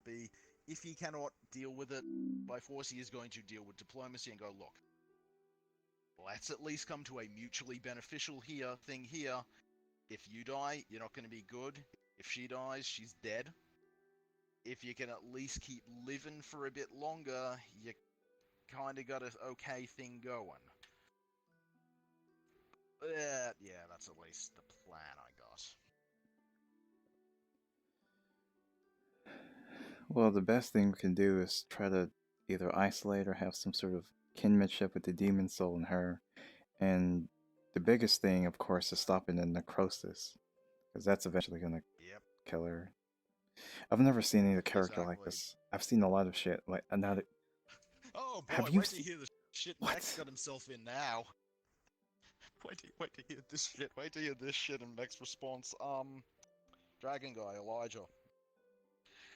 be. If he cannot deal with it by force, he is going to deal with diplomacy and go, look, let's at least come to a mutually beneficial thing here. If you die, you're not going to be good. If she dies, she's dead. If you can at least keep living for a bit longer, you kind of got an okay thing going. Yeah, that's at least the plan I got. Well, the best thing we can do is try to either isolate or have some sort of kinship with the demon soul in her. And the biggest thing, of course, is stopping the necrosis, because that's eventually gonna kill her. I've never seen any character like this. I've seen a lot of shit like another. Oh boy, Have you wait to hear the shit Max got himself in now. Wait to hear this shit. Wait to hear this shit in Mech's response. Dragon guy, Elijah.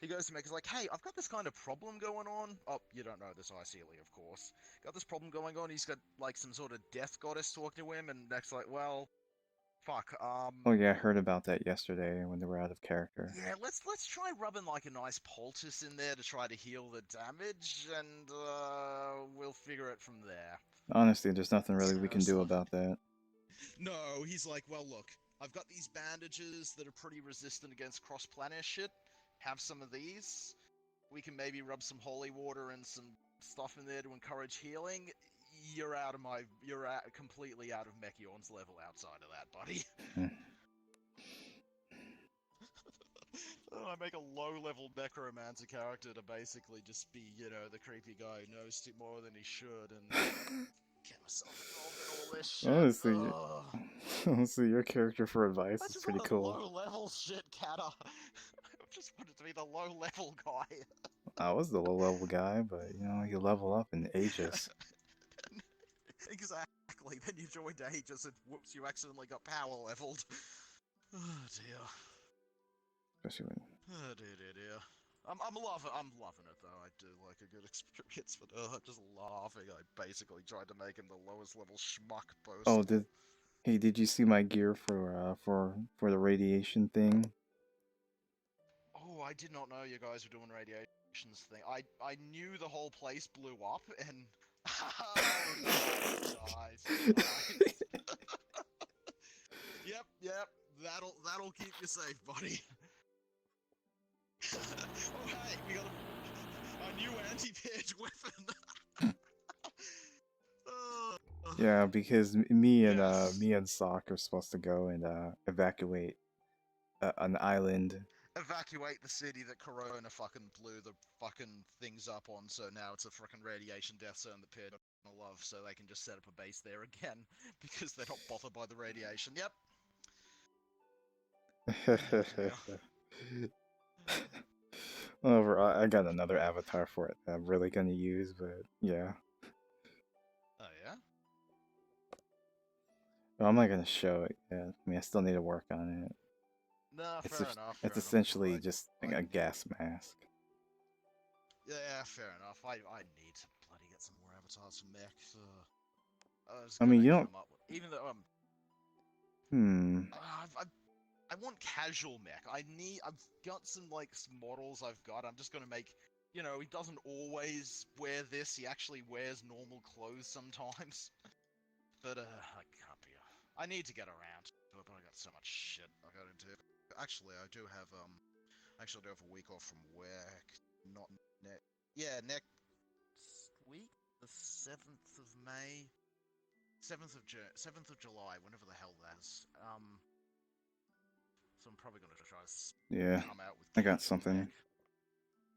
He goes to Mech, he's like, hey, I've got this kind of problem going on. Oh, you don't know this, Icelia, of course. Got this problem going on. He's got, like, some sort of death goddess talking to him, and Mech's like, well, fuck, Oh yeah, I heard about that yesterday when they were out of character. yeah, let's try rubbing, like, a nice poultice in there to try to heal the damage, and, we'll figure it from there. Honestly, there's nothing really we can do about that. No, he's like, well, look, I've got these bandages that are pretty resistant against cross-planet shit. Have some of these. We can maybe rub some holy water and some stuff in there to encourage healing. You're completely out of Mechion's level outside of that, buddy. I make a low-level necromancer character to basically just be, you know, the creepy guy who knows more than he should, and get myself involved in all this shit. Honestly, your character for advice is pretty cool. Low-level shit, Cata. I just wanted to be the low-level guy. I was the low-level guy, but you know, you level up in Aegis. Exactly. Then you joined Aegis and whoops, you accidentally got power leveled. Oh dear. Especially when... Oh dear. I'm loving it though. I do like a good experience, but I'm just laughing. I basically tried to make him the lowest level schmuck possible. Oh, did you see my gear for the radiation thing? Oh, I did not know you guys were doing radiations thing. I knew the whole place blew up and nice. Yep. That'll keep you safe, buddy. Oh hey, we got a new anti-page weapon. Yeah, because me and Sock are supposed to go and evacuate an island. Evacuate the city that Corona fucking blew the fucking things up on, so now it's a fucking radiation death zone that Peer don't love, so they can just set up a base there again, because they're not bothered by the radiation. Yep. I got another avatar for it that I'm really gonna use, but yeah. Oh yeah? Well, I'm not gonna show it yet. I mean, I still need to work on it. Nah, fair enough. It's essentially just a gas mask. Yeah, fair enough. I need to bloody get some more avatars from Mech. I mean, you don't... Even though, I want casual Mech. I've got some, like, models I've got. I'm just gonna make, you know, he doesn't always wear this. He actually wears normal clothes sometimes. But, I can't be... I need to get around to it, but I got so much shit I got into. Actually, I do have a week off from work. Not next week? The 7th of May? 7th of July, whenever the hell that is. So I'm probably gonna try to come out with... I got something.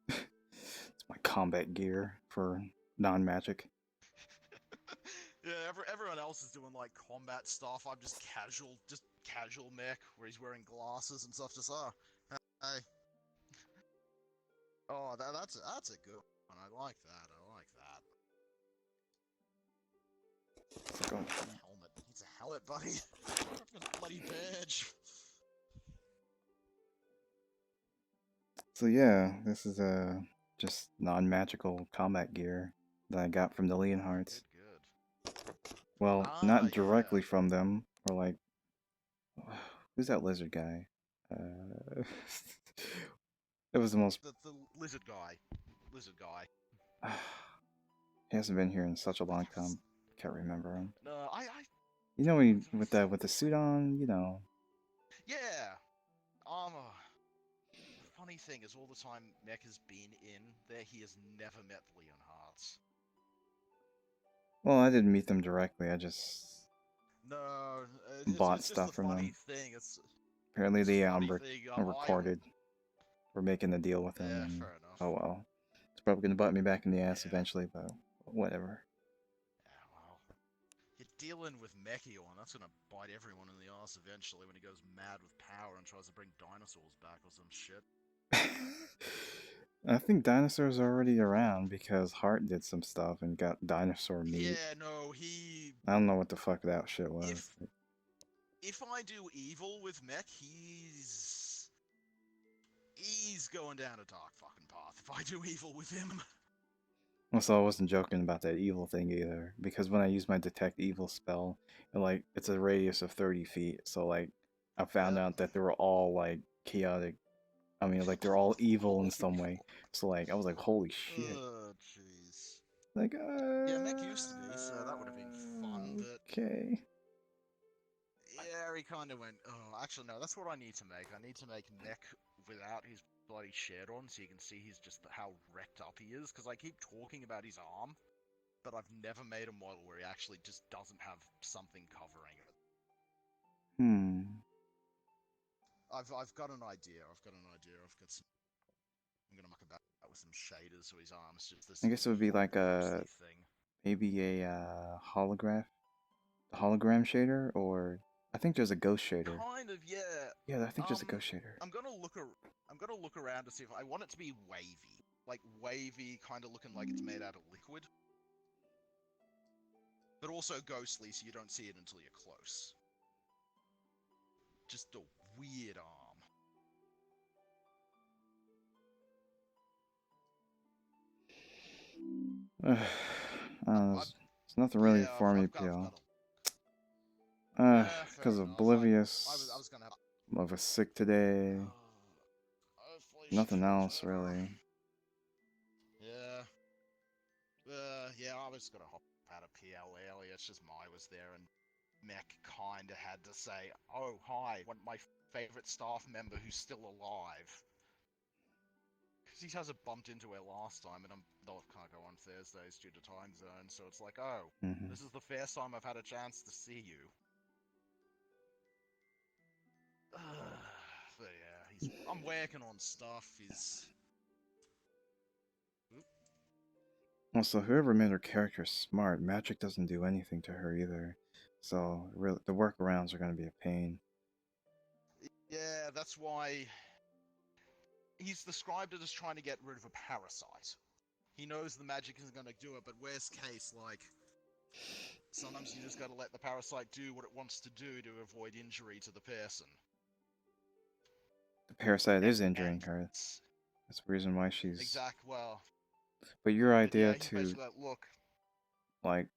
It's my combat gear for non-magic. Yeah, everyone else is doing, like, combat stuff. I'm just casual Mech, where he's wearing glasses and stuff, just, hey. Oh, that's a good one. I like that. Helmet. It's a helmet, buddy. Bloody badge. So yeah, this is just non-magical combat gear that I got from the Leonhards. Well, not directly from them, or like, who's that lizard guy? It was the most. The lizard guy. Lizard guy. He hasn't been here in such a long time. Can't remember him. No, You know, with the suit on, you know. Yeah. Armor. The funny thing is, all the time Mech has been in there, he has never met the Leonhards. Well, I didn't meet them directly. I just No, bought it's just stuff the from funny them. thing. Apparently, it's they a funny thing. recorded. We're making a deal with them. Yeah, And, fair enough. oh well, it's probably gonna butt me back in the ass Yeah. eventually, but whatever. Yeah, well, you're dealing with Mechion. That's gonna bite everyone in the ass eventually when he goes mad with power and tries to bring dinosaurs back or some shit. I think dinosaurs are already around because Hart did some stuff and got dinosaur meat. Yeah, no, he. I don't know what the fuck that shit was. If I do evil with Mech, he's going down a dark fucking path. If I do evil with him. Also, I wasn't joking about that evil thing either, because when I use my detect evil spell, it's a radius of 30 feet. So like, I found out that they were all like chaotic. I mean, like they're all evil in some way. So like, I was like, holy shit. Oh, jeez. Like, yeah, Mech used to be, so that would have been fun, but. Okay. Yeah, he kind of went, oh, actually, no, that's what I need to make. I need to make Mech without his bloody shed on, so you can see he's just how wrecked up he is, because I keep talking about his arm, but I've never made a model where he actually just doesn't have something covering it. I've got an idea. I've got some. I'm gonna muck about with some shaders so his arm's just this. I guess it would be like thing. maybe a hologram shader, or I think there's a ghost shader. Kind of, yeah. Yeah, I think there's a ghost shader. I'm gonna look around to see if I want it to be wavy, kind of looking like it's made out of liquid, but also ghostly, so you don't see it until you're close. Just a weird arm. It's nothing really for me, PL. Because Oblivious, I was sick today. Nothing else really. Yeah. Yeah, I was gonna hop out of PL earlier. It's just Mai was there, and Mech kinda had to say, "Oh, hi, one of my favorite staff member who's still alive." Because he hasn't bumped into it last time, and can't go on Thursdays due to time zone, so it's like, oh, this is the first time I've had a chance to see you. But yeah, I'm working on stuff. Also, whoever made her character smart, magic doesn't do anything to her either. So really, the workarounds are going to be a pain. Yeah, that's why he's described it as trying to get rid of a parasite. He knows the magic isn't going to do it, but worst case, like, sometimes you just got to let the parasite do what it wants to do to avoid injury to the person. The parasite is injuring her. That's the reason why she's... well... But your idea to... Like, look... Like...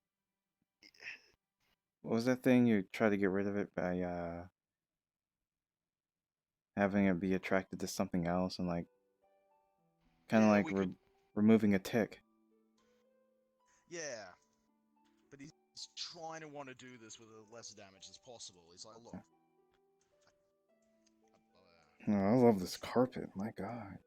What was that thing? You try to get rid of it by, having it be attracted to something else and, like... Kind of like removing a tick. Yeah. But he's trying to want to do this with as less damage as possible. He's like, look... Oh, I love this carpet, my god.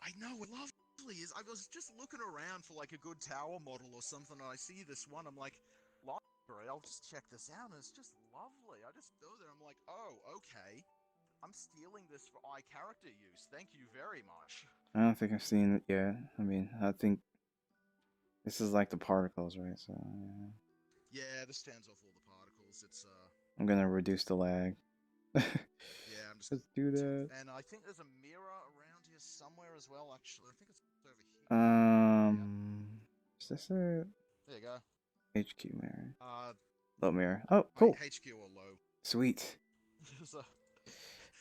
I know, it lovely is. I was just looking around for like a good tower model or something, and I see this one. I'm like, library, I'll just check this out, and it's just lovely. I just go there, I'm like, oh, okay. I'm stealing this for character use. Thank you very much. I don't think I've seen it yet. I mean, I think this is like the particles, right? So yeah, this stands off all the particles. It's I'm gonna reduce the lag. Yeah, I'm just Let's do that. And I think there's a mirror around here somewhere as well. Actually, I think it's over here. Is this it? There you go. HQ mirror. Low mirror. Oh, cool. HQ or low. Sweet.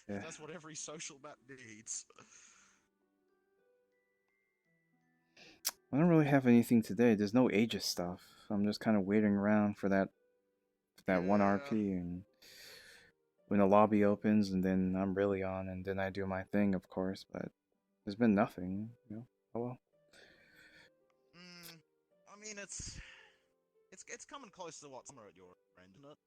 Yeah. That's what every social map needs. I don't really have anything today. There's no Aegis stuff. I'm just kind of waiting around for that one RP, and when the lobby opens, and then I'm really on, and then I do my thing, of course. But There's been nothing, you know. Oh well. I mean, it's coming close to what summer at your end, isn't it?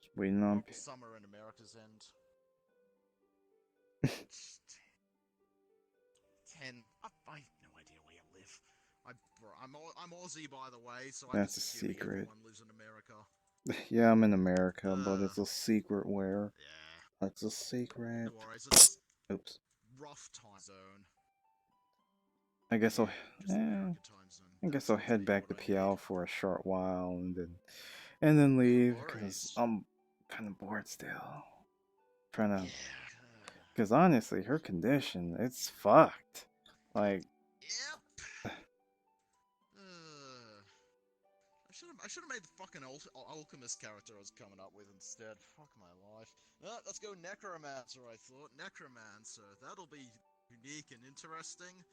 Just waiting on. Or summer in America's end. It's 10. I have no idea where you live. I'm Aussie, by the way, so I That's just a assuming secret. everyone lives in America. Yeah, I'm in America, but it's a secret where. Yeah. That's a secret. No worries. It's Oops. rough time zone. I guess I'll. Just American time zone. I That guess I'll seems to head be back to what I PL need. for a short while and then leave because worries. I'm kind of bored still. Trying to. Because honestly, her condition, it's fucked. Like. Yep. I should have made the fucking alchemist character I was coming up with instead. Fuck my life. Let's go necromancer. I thought necromancer. That'll be unique and interesting.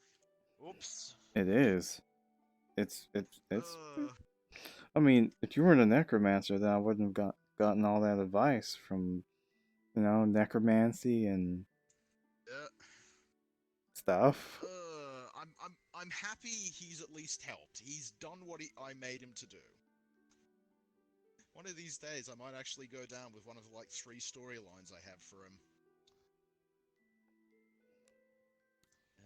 Oops. It is. It's. I mean, if you weren't a necromancer, then I wouldn't have gotten all that advice from, you know, necromancy and stuff. I'm happy he's at least helped. He's done what I made him to do. One of these days, I might actually go down with one of the like 3 storylines I have for him.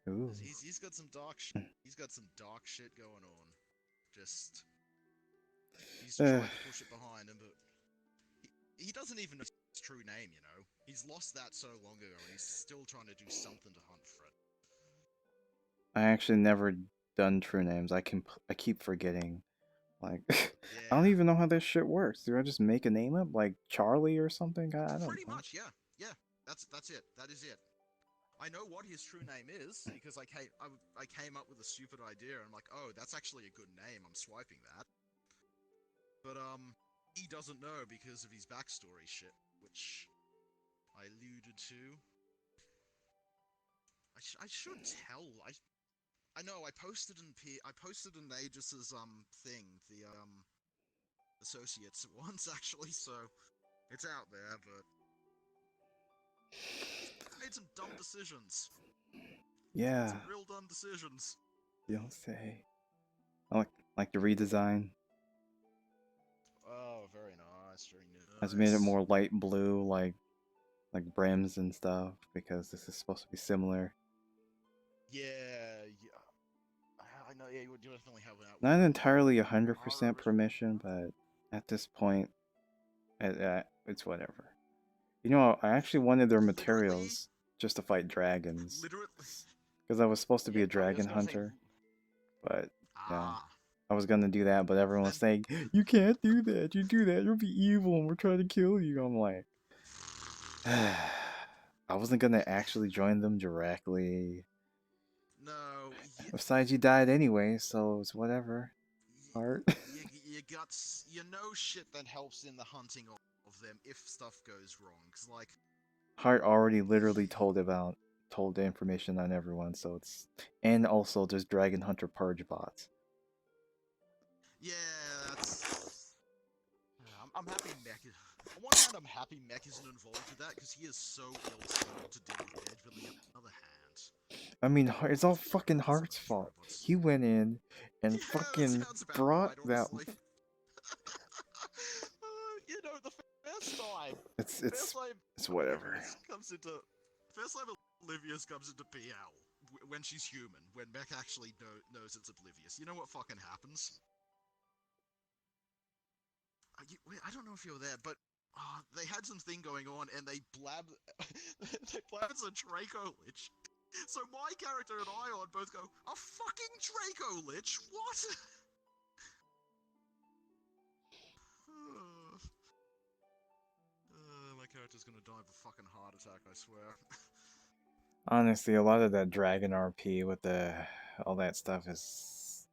Ooh. He's got some dark shit. He's got some dark shit going on. Just he's tried to push it behind him, but he doesn't even know his true name. You know, he's lost that so long ago, and he's still trying to do something to hunt for it. I actually never done true names. I keep forgetting. Like, I don't even know how this shit works. Do I just make a name up, like Charlie or something? I don't Pretty know. much, yeah. That's it. That is it. I know what his true name is because I came up with a stupid idea. And I'm like, oh, that's actually a good name. I'm swiping that. But he doesn't know because of his backstory shit, which I alluded to. I should tell. I know. I posted in Aegis's thing, the associates once actually, so it's out there. But made some dumb decisions. Yeah. Some real dumb decisions. You don't say. I like the redesign. Oh, very nice, very nice. Has made it more light blue, like brims and stuff, because this is supposed to be similar. Yeah. I know. Yeah, you definitely have that. Not entirely 100% permission, but at this point, it's whatever. You know, I actually wanted their materials just to fight dragons. Literally. Because I was supposed to be a dragon hunter. But, yeah. I was gonna do that, but everyone was saying, you can't do that. You do that, you'll be evil and we're trying to kill you. I'm like, I wasn't gonna actually join them directly. No. Besides, you died anyway, so it's whatever. Heart. You know shit that helps in the hunting of them if stuff goes wrong. Cause like Heart already literally told the information on everyone, so it's, and also there's Dragon Hunter purge bots. Yeah, that's. I'm happy Mech. On one hand, I'm happy Mech isn't involved with that because he is so ill-suited to deal with Edge. But on the other hand, I mean, it's all fucking Heart's fault. He went in and fucking brought that. You know, the first time. It's whatever. First time Oblivious comes into PL when she's human, when Mech actually knows it's Oblivious. You know what fucking happens? I don't know if you're there, but they had some thing going on, and they blabbed some Draco Lich. So my character and Ion both go, a fucking Draco Lich? What? My character's gonna die of a fucking heart attack, I swear. Honestly, a lot of that Dragon RP with all that stuff is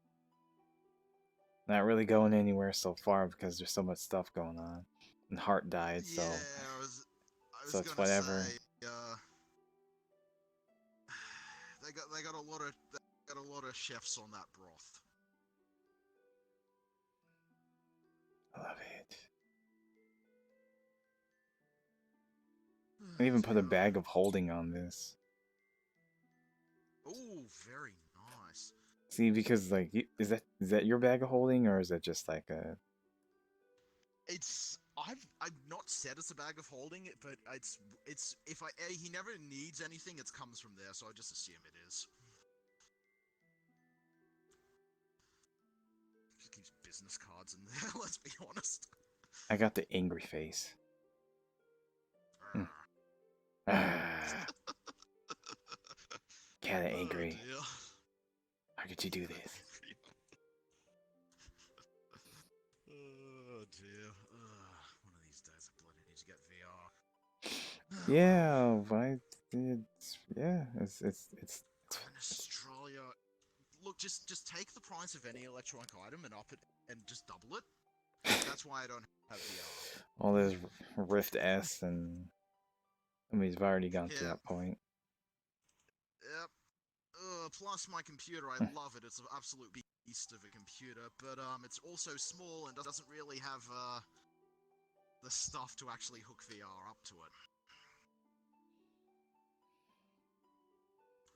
not really going anywhere so far because there's so much stuff going on. And Heart died, so I was it's whatever. Say, they got a lot of chefs on that broth. I love it. I even put a bag of holding on this. Oh, very nice. See, because like, is that your bag of holding, or is that just like a? I've not said it's a bag of holding, but it's if he never needs anything, it comes from there, so I just assume it is. Just keeps business cards in there. Let's be honest. I got the angry face. Kinda angry. Dear. How could you do this? Oh dear. One of these days I bloody need to get VR. Yeah, it's In Australia, look, just take the price of any electronic item and up it and just double it. That's why I don't have VR. all this Rift S, and I mean, we've already gotten to that point. Yep. Plus my computer, I love it. It's an absolute beast of a computer, but it's also small and doesn't really have the stuff to actually hook VR up to it.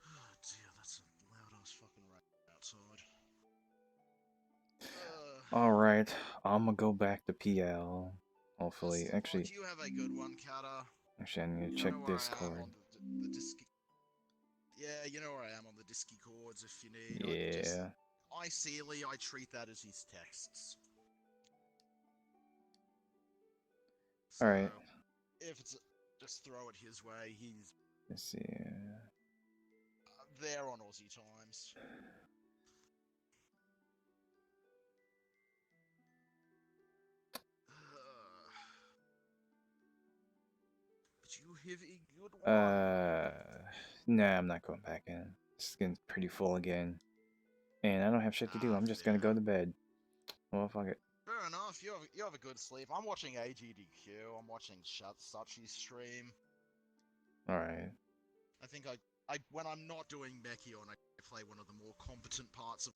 Oh dear, that's a loud ass fucking rain outside. All right, I'm gonna go back to PL. Hopefully, actually, Do you have a good one, Kata? actually, I'm gonna You check know where I am Discord. on the disc. Yeah, you know where I am on the Disky chords if you need. Yeah. I Sealy, I treat that as his texts. All right. If it's just throw it his way, he's Let's see. there on Aussie times. But you have a good one. Nah, I'm not going back in. It's getting pretty full again, and I don't have shit to do. I'm just gonna go to bed. Well, fuck it. Fair enough. You have a good sleep. I'm watching AGDQ. I'm watching Sachi's stream. All right. I think I when I'm not doing Mechion, I play one of the more competent parts of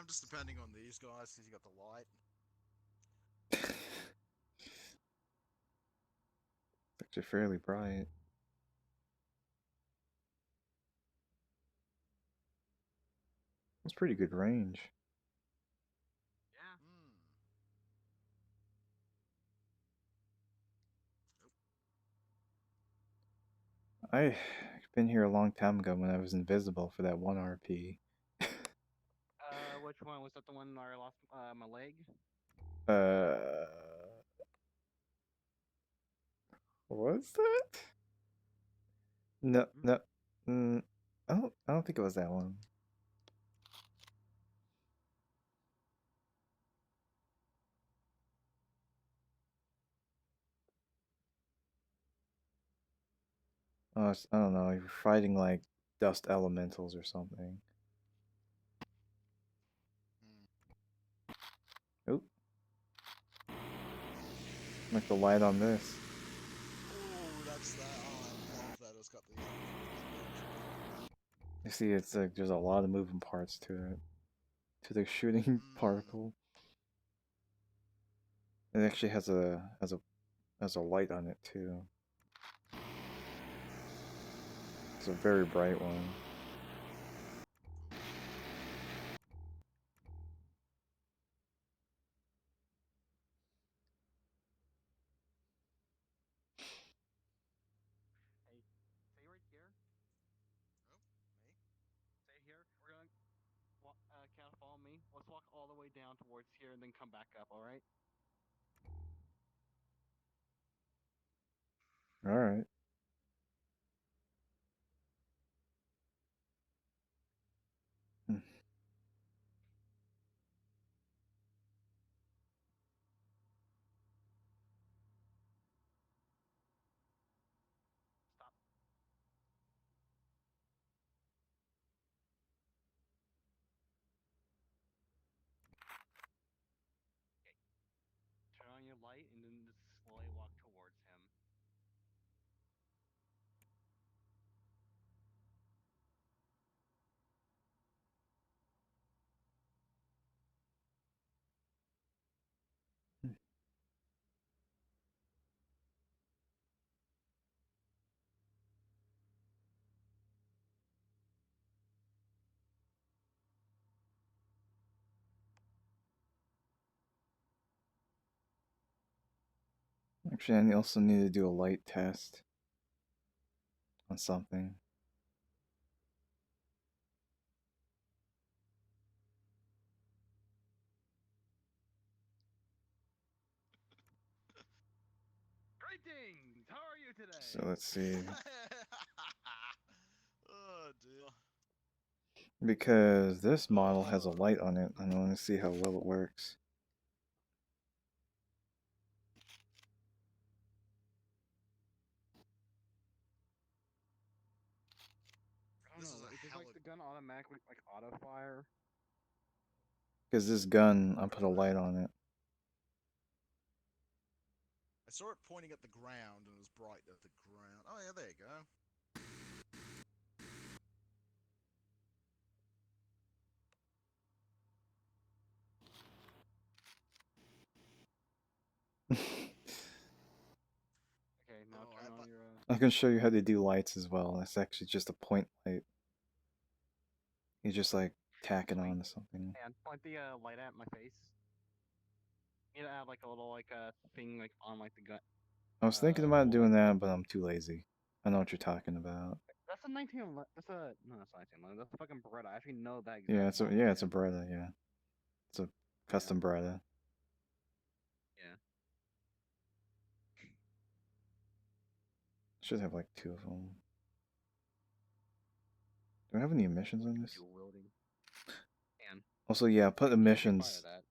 I'm just depending on these guys since you got the light. It's actually fairly bright. It's pretty good range. Yeah. I've been here a long time ago when I was invisible for that one RP. Which one was that? The one where I lost my leg? Was that? No, no. I don't think it was that one. I don't know. You're fighting like dust elementals or something. Oop. Like the light on this. Oh, that's that. Oh, I love that. It's got the You see, it's like there's a lot of moving parts to it, to the shooting particle. It actually has a light on it too. It's a very bright one. Hey, stay right here. Stay here. We're gonna walk, Cal, follow me. Let's walk all the way down towards here and then come back up. All right? All right. Stop. Okay. Turn on your light and then just slowly walk towards him. Actually, I also need to do a light test on something. Greetings! How are you today? So let's see. Oh dear. Because this model has a light on it, I want to see how well it works. I don't know. Does like the gun automatically like auto fire? Because this gun, I put a light on it. I saw it pointing at the ground and it was bright at the ground. Oh yeah, there you go. Okay, now turn on your. I can show you how to do lights as well. It's actually just a point light. You just like tack it on to something. And point the light at my face. You know, add like a little like thing like on like the gun. I was thinking about doing that, but I'm too lazy. I know what you're talking about. That's a 1911. That's a no, that's 1911. That's a fucking Beretta. I actually know that. Yeah, exact it's a Beretta. Yeah, it's a custom Beretta. Yeah. Should have like two of them. Do I have any emissions on this? Dual wielding. And Also, yeah, put fire emissions. that.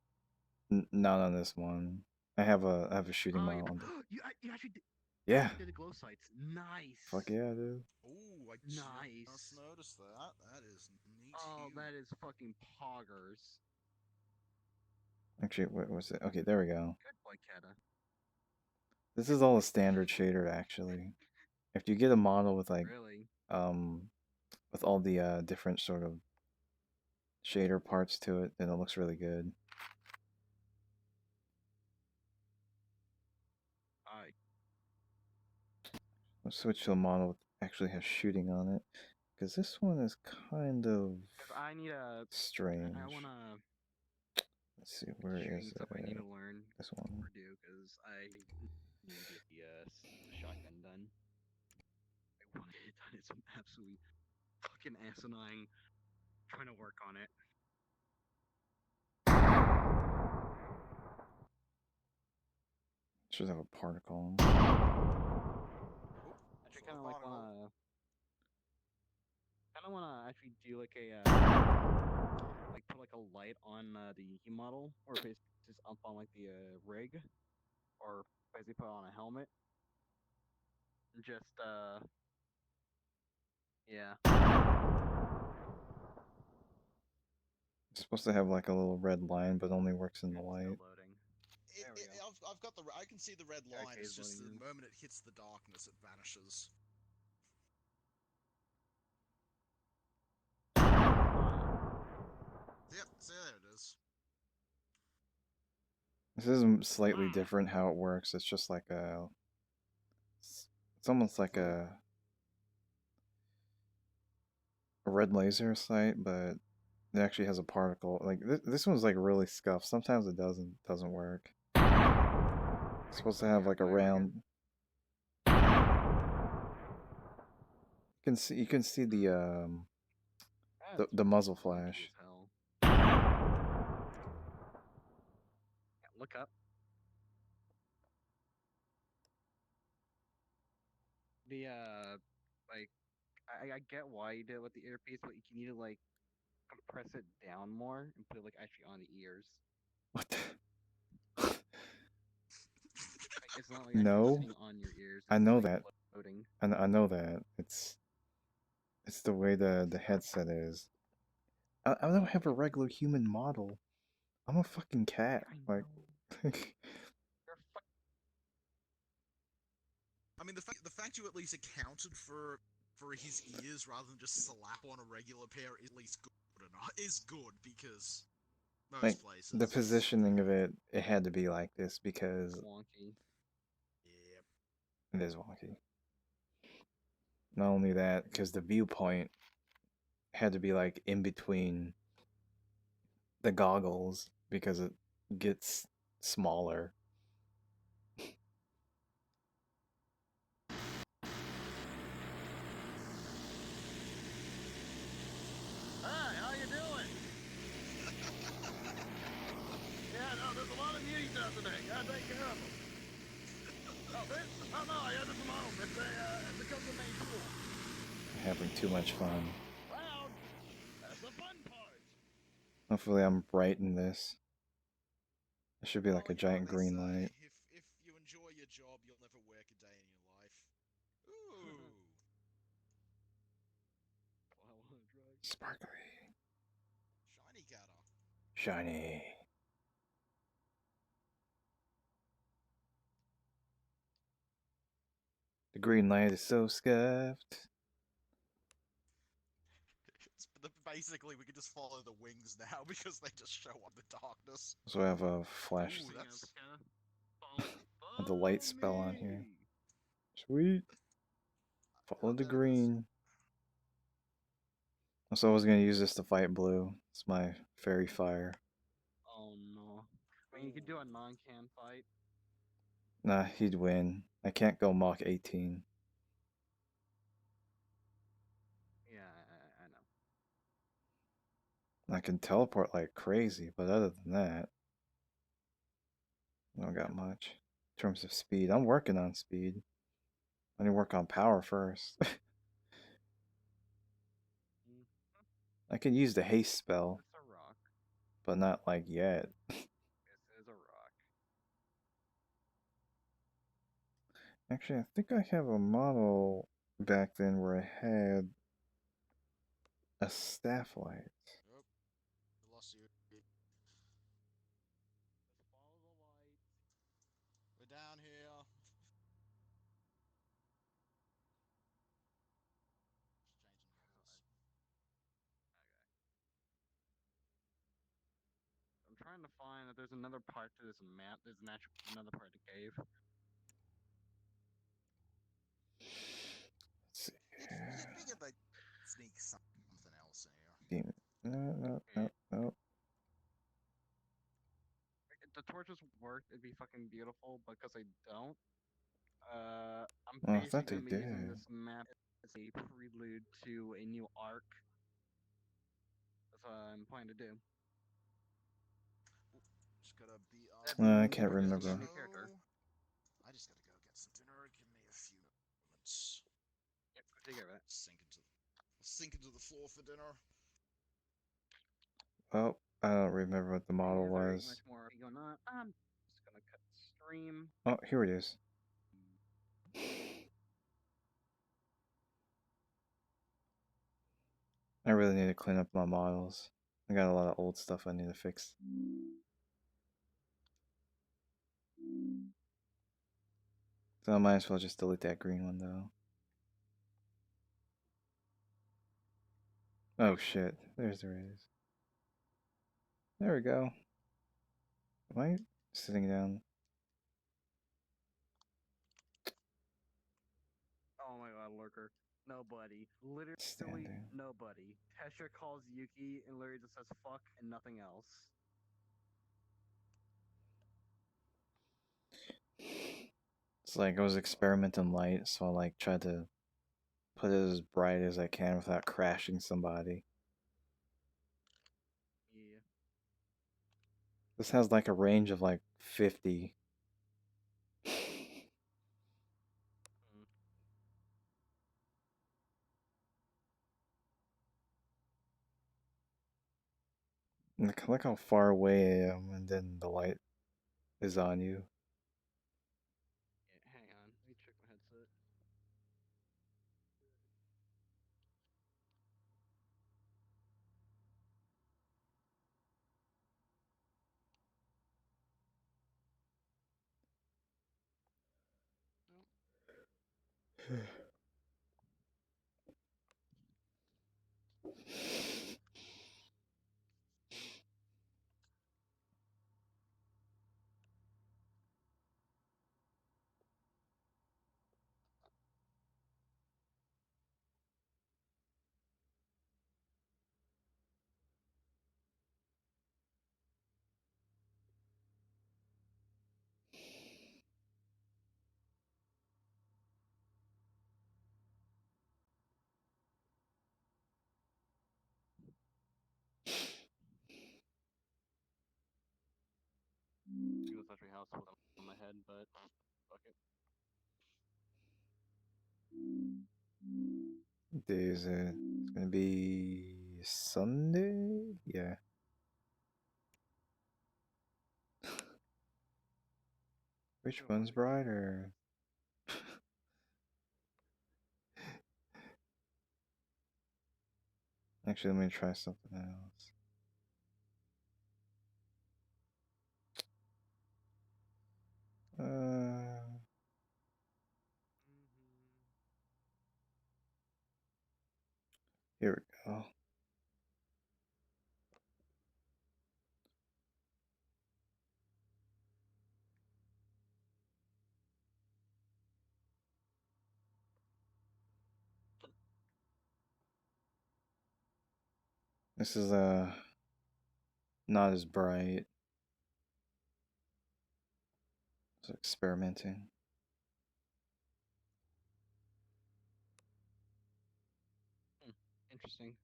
Not on this one. I have a shooting model on you actually did. Yeah. You did the glow sights. Nice. Fuck yeah, dude. Oh, I Nice. just noticed that. That is neat. Oh, that is fucking poggers. Actually, what was it? Okay, there we go. Good boy, Kata. This is all a standard shader, actually. If you get a model with like, Really? with all the different sort of shader parts to it, then it looks really good. Let's switch to a model that actually has shooting on it, because this one is kind of I need a strange. I wanna. Let's see, where is stuff I need to it? learn This one. or do because I need to get the shotgun done. I want to get it done. It's absolutely fucking asinine trying to work on it. Should have a particle. Actually, kind of like wanna actually do like a like put like a light on the Yankee model, or basically just up on like the rig, or basically put on a helmet. Just yeah. It's supposed to have like a little red line, but only works in the light. I've got the. I can see the red line. It's just the moment it hits the darkness, it vanishes. Yep, so there it is. This is slightly different how it works. It's just like a. It's almost like a red laser sight, but it actually has a particle. Like this one's like really scuffed. Sometimes it doesn't work. It's supposed to have like a round. You can see the muzzle flash. Look up. The like I get why you did it with the earpiece, but you need to like compress it down more and put it like actually on the ears. What? Like, it's not like No, sitting on your ears. I know like that. Floating. I know that. It's the way the headset is. I don't have a regular human model. I'm a fucking cat. Like. I mean, the fact you at least accounted for his ears rather than just slap on a regular pair is at least good enough. Is good because most Like places the positioning of it had to be like this because wonky. Yep. It is wonky. Not only that, because the viewpoint had to be like in between the goggles because it gets smaller. Hi, how you doing? Yeah, no, there's a lot of muties out today. Gotta take care of them. Oh, this? Oh, no, I got this from home. It's a custom made tool. Having too much fun. Loud. That's the fun part. Hopefully I'm bright in this. It should be like a giant green light. If you enjoy your job, you'll never work a day in your life. Ooh. Sparkly. Shiny Cata. Shiny. The green light is so scuffed. Basically, we can just follow the wings now because they just show up in darkness. So I have a flash. Ooh, Have the light spell on here. Sweet. Follow the green. So I was gonna use this to fight blue. It's my fairy fire. Oh no. I mean, you could do a non-can fight. Nah, he'd win. I can't go Mach 18. Yeah, I know. I can teleport like crazy, but other than that, I don't got much. In terms of speed, I'm working on speed. I need to work on power first. I can use the haste spell, It's a rock. but not like yet. This is a rock. Actually, I think I have a model back then where I had a staff light. Yep. I lost you. Let's follow the light. We're down here. Just changing models. starting to find that there's another part to this map. There's another part of the cave. Let's see. You figured they'd sneak something else in here. Demon. No. If the torches worked, it'd be fucking beautiful, but because they don't, I'm Oh, I basically thought they gonna be using did. this map as a prelude to a new arc. That's what I'm planning to do. Just gotta be I can't remember. I just gotta go get some dinner. Give me a few moments. Yep, go take care of it. Sink into the floor for dinner. Well, I don't remember what the model was. Much more going on. I'm just gonna cut the stream. Oh, here it is. I really need to clean up my models. I got a lot of old stuff I need to fix. So I might as well just delete that green one though. Oh shit, there it is. There we go. Am I sitting down? Oh my god, lurker. Nobody. Literally Standing. nobody. Tesha calls Yuki and literally just says fuck and nothing else. It's like I was experimenting light, so I like tried to put it as bright as I can without crashing somebody. Yeah. This has like a range of like 50. Look how far away I am, and then the light is on you. Yeah, hang on. Let me check my headset. This actually house was on my head, but fuck it. What day is it? It's gonna be Sunday? Yeah. Which one's brighter? Actually, let me try something else. Here we go. This is not as bright. It's experimenting. Interesting.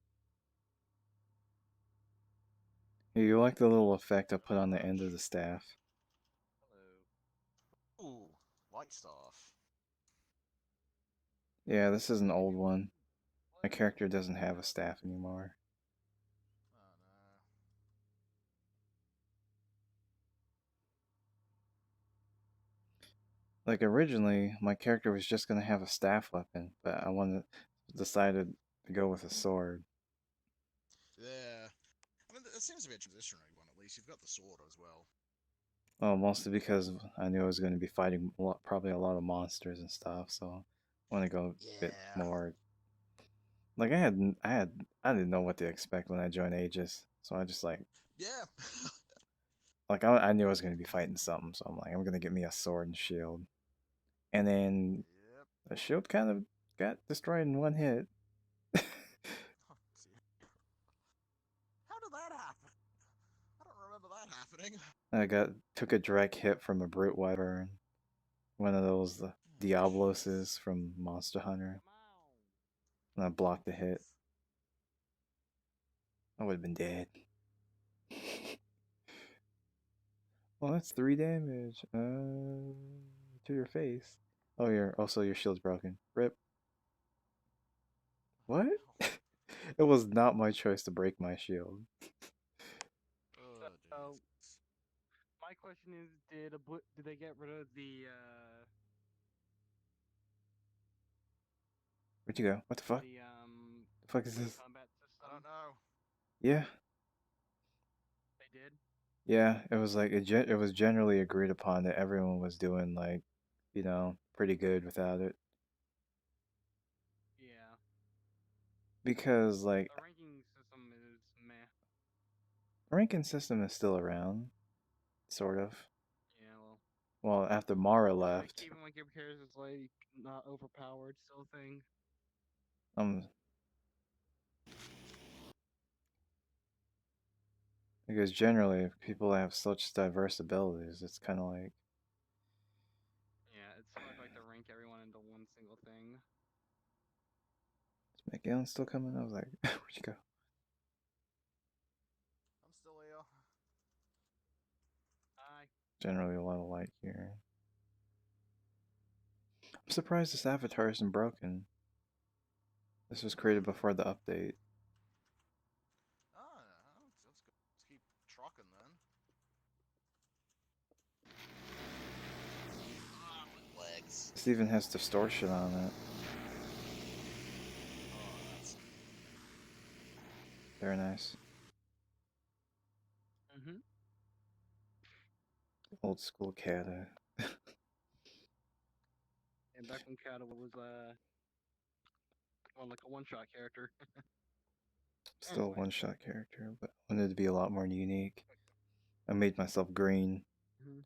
You like the little effect I put on the end of the staff? Hello. Ooh, light staff. Yeah, this is an old one. My character doesn't have a staff anymore. Oh no. Like originally, my character was just gonna have a staff weapon, but I decided to go with a sword. Yeah. I mean, it seems to be a transitionary one, at least. You've got the sword as well. Well, mostly because I knew I was going to be fighting probably a lot of monsters and stuff, so I want to go a bit more. Like I didn't know what to expect when I joined Aegis, so I just like. Yeah. like I knew I was gonna be fighting something, so I'm like, I'm gonna get me a sword and shield. And then the shield kind of got destroyed in one hit. How did that happen? I don't remember that happening. I took a direct hit from a brute wyvern, one of those Diabloses from Monster Hunter, and I blocked the hit. I would have been dead. Well, that's 3 damage. To your face. Oh, your shield's broken. Rip. What? It was not my choice to break my shield. So, my question is, did they get rid of the Where'd you go? What the fuck? The fuck is this? combat system? I don't know. Yeah. They did. Yeah, it was like it was generally agreed upon that everyone was doing like, pretty good without it. Yeah. Because like The ranking system is meh. the ranking system is still around, sort of. Yeah, well. Well, after Mara Like, left, keeping like your characters is like not overpowered still a thing. because generally if people have such diverse abilities, it's kind of like Yeah, it's hard like to rank everyone into one single thing. is McGillen still coming? I was like, where'd you go? I'm still here. Hi. Generally a lot of light here. I'm surprised this avatar isn't broken. This was created before the update. Ah, let's keep trucking then. Ah, my legs. This even has distortion on it. Oh, that's... Very nice. Mm-hmm. Old school Cata. And back when Kata was on like a one-shot character. Still Anyway. a one-shot character, but I wanted to be a lot more unique. I made myself green. Mm-hmm.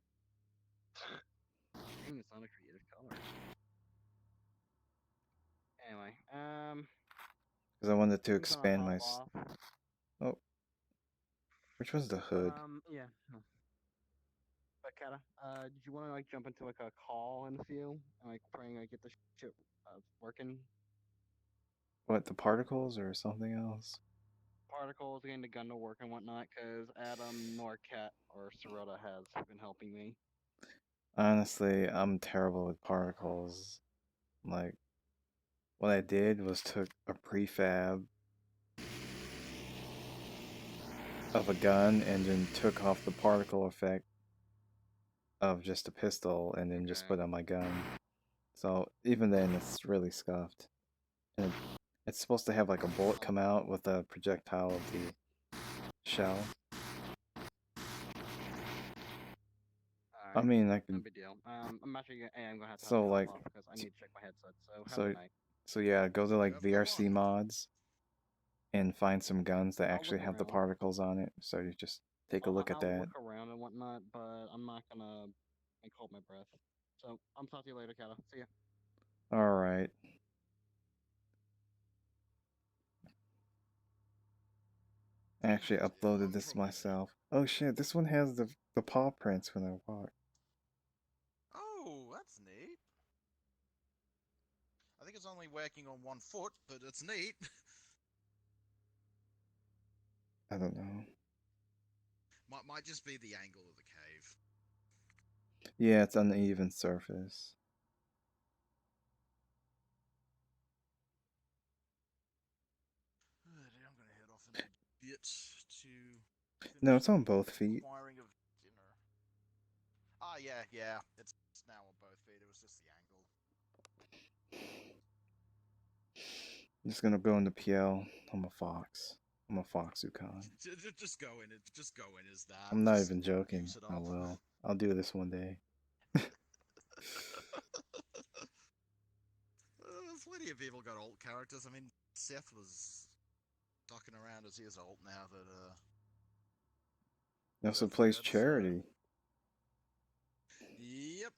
Green is not a creative color. Anyway, Because I wanted to I'm gonna expand hop my... off. Oh. Which one's the hood? Yeah. But Kata, did you want to like jump into like a call in a few and like praying I get the shit working? What, the particles or something else? Particles, getting the gun to work and whatnot, because Adam nor Cat or Sorota has been helping me. Honestly, I'm terrible with particles. Like, what I did was took a prefab of a gun and then took off the particle effect of just a pistol and then just put on my gun. So even then, it's really scuffed. And it's supposed to have like a bullet come out with a projectile of the shell. I mean, I No can. big deal. I'm actually I'm gonna have to So hop like, off because I need to check my headset. So have a good night. so yeah, go to like VRC mods and find some guns that I'll actually look have the around. particles on it. So you just take a look at I'll that. look around and whatnot, but I'm not gonna like hold my breath. So I'll talk to you later, Kata. See ya. All right. I actually uploaded this myself. Oh shit, this one has the paw prints when I walk. Oh, that's neat. I think it's only working on one foot, but it's neat. I don't know. Might just be the angle of the cave. Yeah, it's uneven surface. I'm gonna head off in a bit to No, it's on both feet. acquiring of dinner. Ah, yeah. It's now on both feet. It was just the angle. I'm just gonna go into PL. I'm a fox. I'm a fox Ukon. Just go in. Just go in as that. I'm not Just even joking. use it I up. will. I'll do this one day. Plenty of people got alt characters. I mean, Seth was ducking around as he is alt now that They also plays charity. Yep.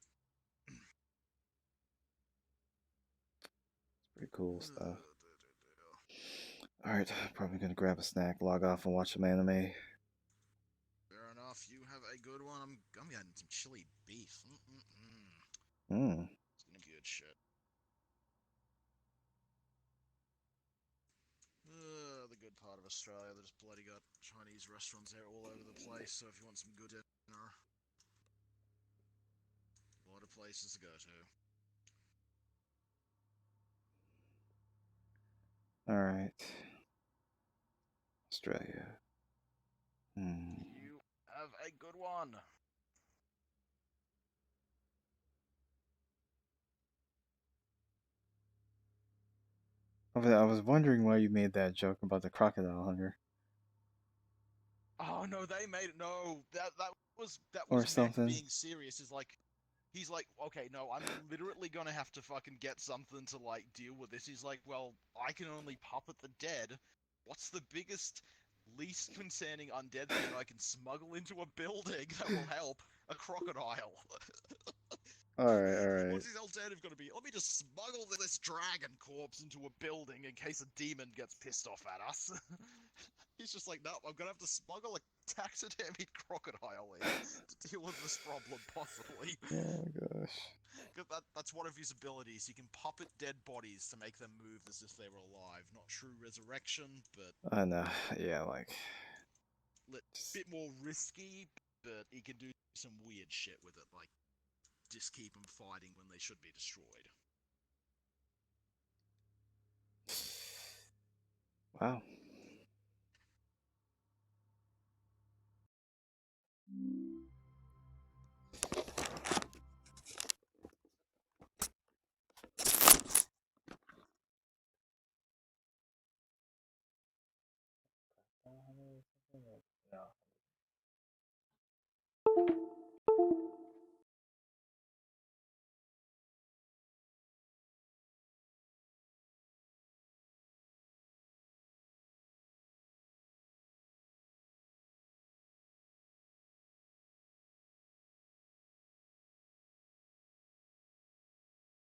Pretty cool stuff. Alright, probably gonna grab a snack, log off, and watch some anime. Fair enough. You have a good one. I'm getting some chili beef. Hmm. It's gonna be good shit. The good part of Australia, there's bloody got Chinese restaurants there all over the place, so if you want some good dinner, a lot of places to go to. Alright. Australia. You have a good one. I was wondering why you made that joke about the crocodile hunger. Oh no, they made it. No, that was Or Mech something. being serious. He's like, okay, no, I'm literally gonna have to fucking get something to like deal with this. He's like, well, I can only puppet the dead. What's the biggest, least concerning undead thing I can smuggle into a building that will help? A crocodile. Alright. What's his alternative gonna be? Let me just smuggle this dragon corpse into a building in case a demon gets pissed off at us. He's just like, no, I'm gonna have to smuggle a taxidermied crocodile in to deal with this problem, possibly. Oh gosh. Because that's one of his abilities. He can puppet dead bodies to make them move as if they were alive. Not true resurrection, but... I know, yeah, like... Bit more risky, but he can do some weird shit with it, like just keep them fighting when they should be destroyed. Wow.